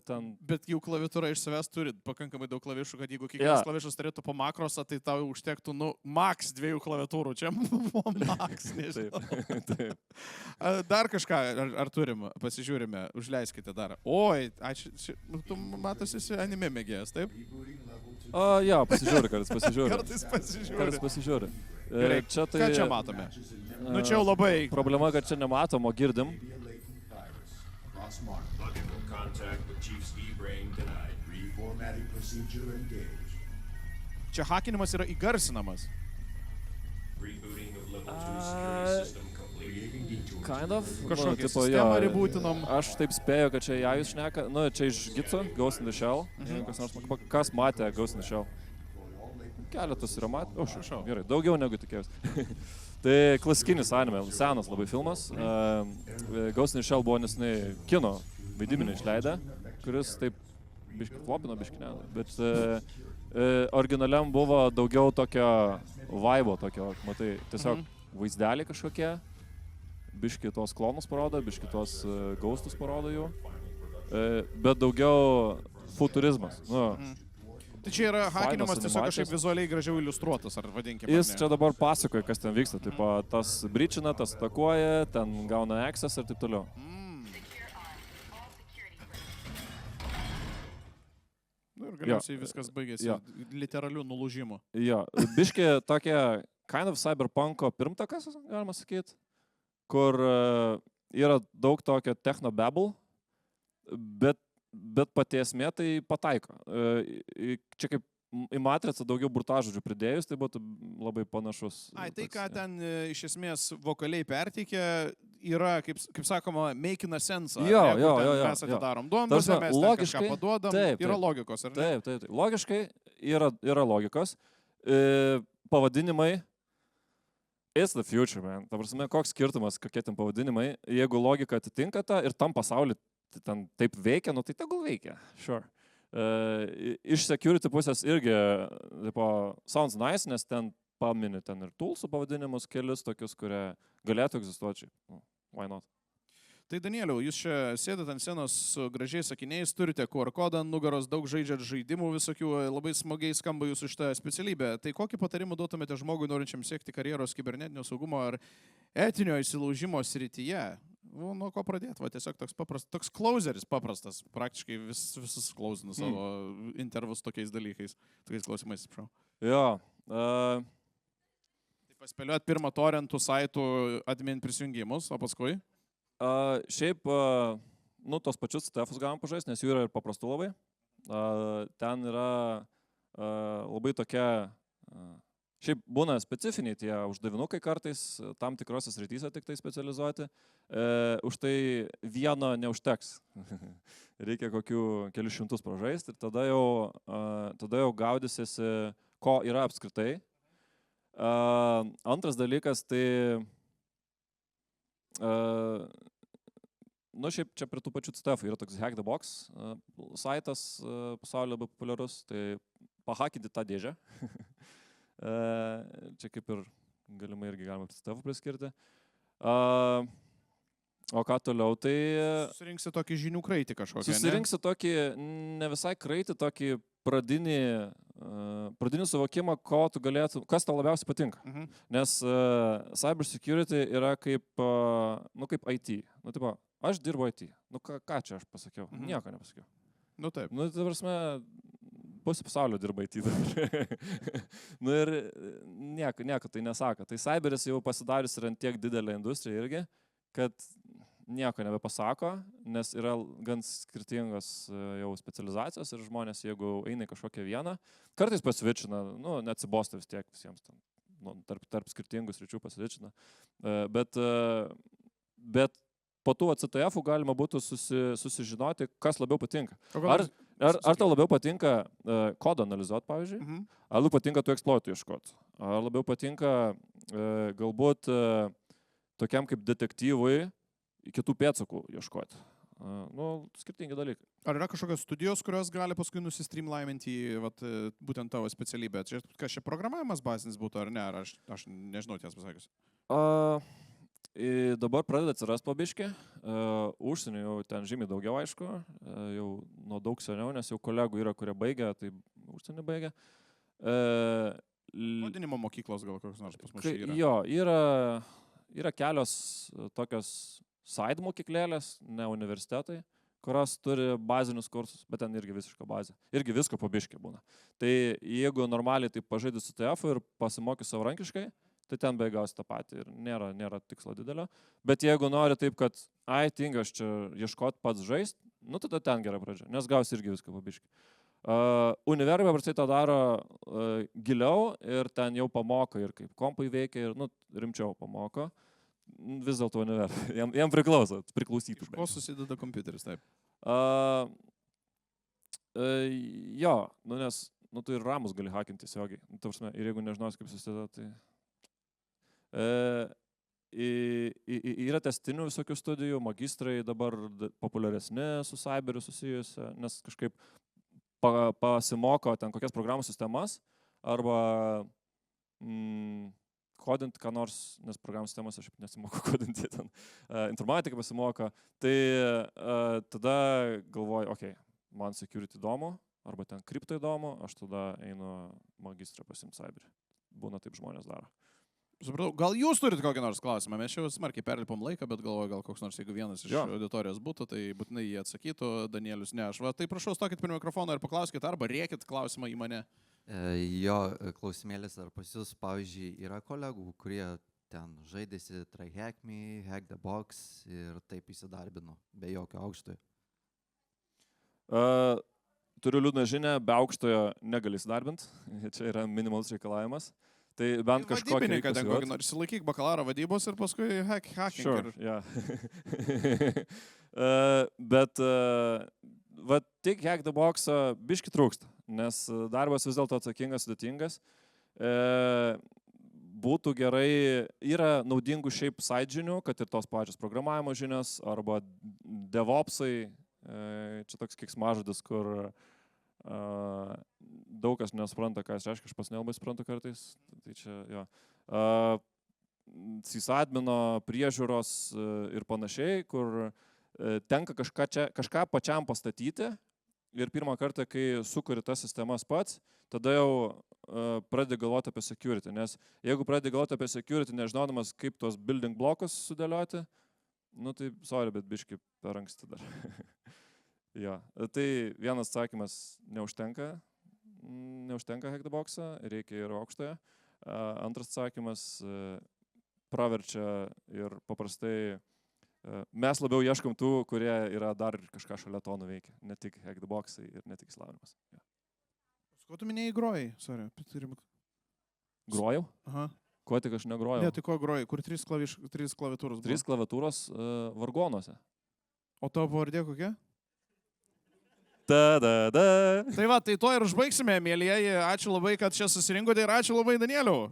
Speaker 2: Ten...
Speaker 1: Bet jau klaviatūra iš savęs turi pakankamai daug klavišų, kad jeigu kiekvienas klavišas turėtų po makrosą, tai tau užtektų, nu, max 2 klaviatūrų. Čia buvo max, nežinau.
Speaker 2: Taip.
Speaker 1: Dar kažką, ar turim, pasižiūrime, užleiskite dar. Oi, ačiū, tu matosi esi anime mėgėjas, taip?
Speaker 2: Jo, pasižiūri, kartais pasižiūri.
Speaker 1: Kartais pasižiūri.
Speaker 2: Kartais pasižiūri.
Speaker 1: Gerai,
Speaker 2: Čia tai...
Speaker 1: ką čia matome? Nu čia jau labai...
Speaker 2: Problema, kad čia nematom, o girdim.
Speaker 7: Logical contact with Chief Ski Brain denied. Reformatting procedure engaged.
Speaker 1: Čia hakinimas yra įgarsinamas.
Speaker 7: Rebooting of level 2 security system complete.
Speaker 2: Kind of.
Speaker 1: Kažkokią sistemą rebootinom.
Speaker 2: Aš taip spėju, kad čia Jajus šneka. Nu, čia iš Gitsu, Ghost in the Shell. Kas matė Ghost in the Shell? Keletas yra matę. O, šau. Gerai, daugiau negu tikėjausi. Tai klasikinis anime, senas labai filmas. Ghost in the Shell buvo nesnai kino vaidybinį išleidę, kuris taip biški flopino, biški ne. Bet originaliam buvo daugiau tokio vibe, tokio, matai, tiesiog vaizdeliai kažkokie. Biški tos klonus parodo, biški tos gaustus parodo jų. Bet daugiau futurizmas. Nu,
Speaker 1: Tai čia yra hakinimas tiesiog
Speaker 2: animacijos.
Speaker 1: kažkaip vizualiai gražiau iliustruotas, ar vadinkime.
Speaker 2: jis čia dabar pasakoja, kas ten vyksta. Taip, tas bričina, tas atakuoja, ten gauna access ir taip toliau.
Speaker 1: Nu ir galiausiai viskas baigėsi
Speaker 2: Jo.
Speaker 1: literaliu nulūžimu.
Speaker 2: Jo, biški tokia kind of cyberpunko pirmtakas, galima sakyti, kur yra daug tokio techno-babble, bet pati esmė tai pataiko. Čia kaip į matricą daugiau burtažodžių pridėjus, tai būtų labai panašus.
Speaker 1: Ai, tai ką ten iš esmės vokaliai perteikia, yra, kaip sakoma, making a sense.
Speaker 2: Jo.
Speaker 1: Mes atidarom duombazę, mes ten kažką paduodam. Yra logikos, ar ne?
Speaker 2: Taip. Logiškai yra logikos. Pavadinimai. It's the future, man. Ta prasme, koks skirtumas, kokie ten pavadinimai. Jeigu logika atitinka tą ir tam pasauliu ten taip veikia, nu tai tegul veikia. Sure. Iš security pusės irgi sounds nice, nes ten pamini ten ir toolsų pavadinimus, kelis tokius, kurie galėtų egzistuoti. Why not?
Speaker 1: Tai Danieliau, jūs čia sėdate ant scenos su gražiais sakiniais, turite QR kodą ant nugaros, daug žaidžiat žaidimų visokių, labai smagiai skamba jūsų šitą specialybę. Tai kokį patarimą duotumėte žmogui norinčiam siekti karjeros kibernetinio saugumo ar etinio įsilaužimo srityje? Nuo ko pradėti? Va, tiesiog toks closeris paprastas, praktiškai visus klausinu savo intervus tokiais dalykais, tokiais klausimais, prašau.
Speaker 2: Jo.
Speaker 1: Tai paspėliuot pirmą torrentų saitų admin prisijungimus, o paskui?
Speaker 2: Šiaip, tos pačius CTF-us galim pažaisti, nes jų yra ir paprastų labai. Ten yra labai tokia, šiaip būna specifiniai tie uždavinukai kartais, tam tikrose srityse tik tai specializuoti. Už tai vieno neužteks. Reikia kokių kelius šimtus pražaisti ir tada jau gaudysiesi, ko yra apskritai. Antras dalykas, tai šiaip čia prie tų pačių CTF yra toks Hack the Box saitas pasaulyje labai populiarus, tai pahakinti tą dėžę. Čia kaip ir galimai irgi galima CTF priskirti. O ką toliau, tai...
Speaker 1: Susirinksi tokį žinių kraitį kažkokį, ne?
Speaker 2: Susirinksi tokį, ne visai kraitį, tokį pradinį suvokimą, ko tu galėtum, kas tau labiausiai patinka. Nes cyber security yra kaip IT. Tipo, aš dirbu IT. Ką čia aš pasakiau? Nieko nepasakiau.
Speaker 1: Taip.
Speaker 2: Tai prasme, pusė pasaulio dirba IT dabar. Ir nieko tai nesako. Tai cyberis jau pasidarius yra tiek didelė industrija irgi, kad nieko nebepasako, nes yra gan skirtingos jau specializacijos ir žmonės, jeigu eina į kažkokią vieną, kartais pasvičina, neatsibosta vis tiek visiems ten, tarp skirtingų sričių pasvičina. Bet po tų CTF-ų galima būtų susižinoti, kas labiau patinka. Ar tau labiau patinka kodą analizuoti, pavyzdžiui? Ar labiau patinka tų eksploitų ieškoti? Ar labiau patinka galbūt tokiam kaip detektyvui kitų pėdsakų ieškoti. Skirtingi dalykai.
Speaker 1: Ar yra kažkokios studijos, kurios gali paskui nusistreamlininti būtent tavo specialybę? Kas čia programavimas bazinis būtų, ar ne? Ar aš nežinau, tiesą pasakius.
Speaker 2: Dabar pradeda atsirast po biškį. Užsienio jau ten žymiai daugiau, aišku. Jau nuo daug seniau, nes jau kolegų yra, kurie baigia, tai užsienį baigia.
Speaker 1: Vadinimo mokyklos gal kokios nors pas mus čia yra?
Speaker 2: Jo, yra kelios tokios side mokyklėlės, ne universitetai, kurios turi bazinius kursus, bet ten irgi visiška bazė. Irgi visko po biškį būna. Tai jeigu normaliai taip pažaidži su TF ir pasimoky savarankiškai, tai ten beveik gausi tą patį ir nėra tikslo didelio. Bet jeigu nori taip, kad tingiu aš čia ieškoti pats žaist, tada ten gera pradžia, nes gausi irgi viską po biškį. Univerai paprastai tą daro giliau ir ten jau pamoko ir kaip kompai veikia ir rimčiau pamoko. Vis dėlto univerai. Jam priklausytų.
Speaker 1: Ko susideda kompiuteris, taip?
Speaker 2: Jo, nes tu ir ramus gali hakinti tiesiogiai. Ir jeigu nežinosi, kaip susideda, tai... Yra testinių visokių studijų, magistrai dabar populiaresni su cyberiu susijusi, nes kažkaip pasimoko ten kokias programų sistemas arba kodinti ką nors, nes programų sistemas aš nesimoko kodinti ten, informatiką pasimoko, tai tada galvoju, man security įdomu, arba ten kripto įdomu, aš tada einu magistrą pasimti cyberį. Būna taip žmonės daro.
Speaker 1: Supratau, gal jūs turit kokį nors klausimą, mes jau smarkiai perlipom laiką, bet galvoju, gal koks nors, jeigu vienas iš auditorijos būtų, tai būtinai jie atsakytų, Danielius ne aš. Tai prašau, stokit prie mikrofono ir paklauskit, arba rėkit klausimą į mane.
Speaker 8: Jo, klausimėlis, ar pas jūs, pavyzdžiui, yra kolegų, kurie ten žaidėsi TryHackMe, Hack the Box ir taip įsidarbino, be jokio aukštojo?
Speaker 2: Turiu liūdną žinią, be aukštojo negali įsidarbinti, čia yra minimalus reikalavimas. Tai bent kažko
Speaker 1: reikia kokį nors įsilaikyk bakalauro vadybos ir paskui hacking.
Speaker 2: Sure, yeah. Bet tik Hack the Box biški trūksta, nes darbas vis dėlto atsakingas, sudėtingas. Būtų gerai, yra naudingų šiaip side žinių, kad ir tos pačios programavimo žinios arba DevOpsai, čia toks keiksmažodis, kur Daug kas nesupranta, ką jis reiškia, aš pas nelabai suprantu kartais. Tai čia, jo. Sysadmino priežiūros ir panašiai, kur tenka kažką pačiam pastatyti ir pirmą kartą, kai sukuri tas sistemas pats, tada jau pradedi galvoti apie security, nes jeigu pradedi galvoti apie security, nežinodamas, kaip tos building blokus sudėlioti, nu tai, sorry, bet biški per anksti dar. Jo. Tai vienas atsakymas neužtenka Hack the Box'ą, reikia ir aukštoje. Antras atsakymas praverčia ir paprastai mes labiau ieškom tų, kurie yra dar kažką šalia to nuveikę, ne tik Hack the Box'ai ir ne tik išlavinimas. Ja.
Speaker 1: Ko tu minėjai grojai? Sorry.
Speaker 2: Grojau?
Speaker 1: Aha.
Speaker 2: Ko tik aš negrojau?
Speaker 1: Ne, tai ko grojai? Kur 3 klaviatūros buvo?
Speaker 2: 3 klaviatūros vargonuose.
Speaker 1: O tavo pavardė kokia?
Speaker 2: Ta-da-da.
Speaker 1: Tai va, tai to ir užbaigsime, mėlyjeji. Ačiū labai, kad čia susirinkote ir ačiū labai, Danieliau.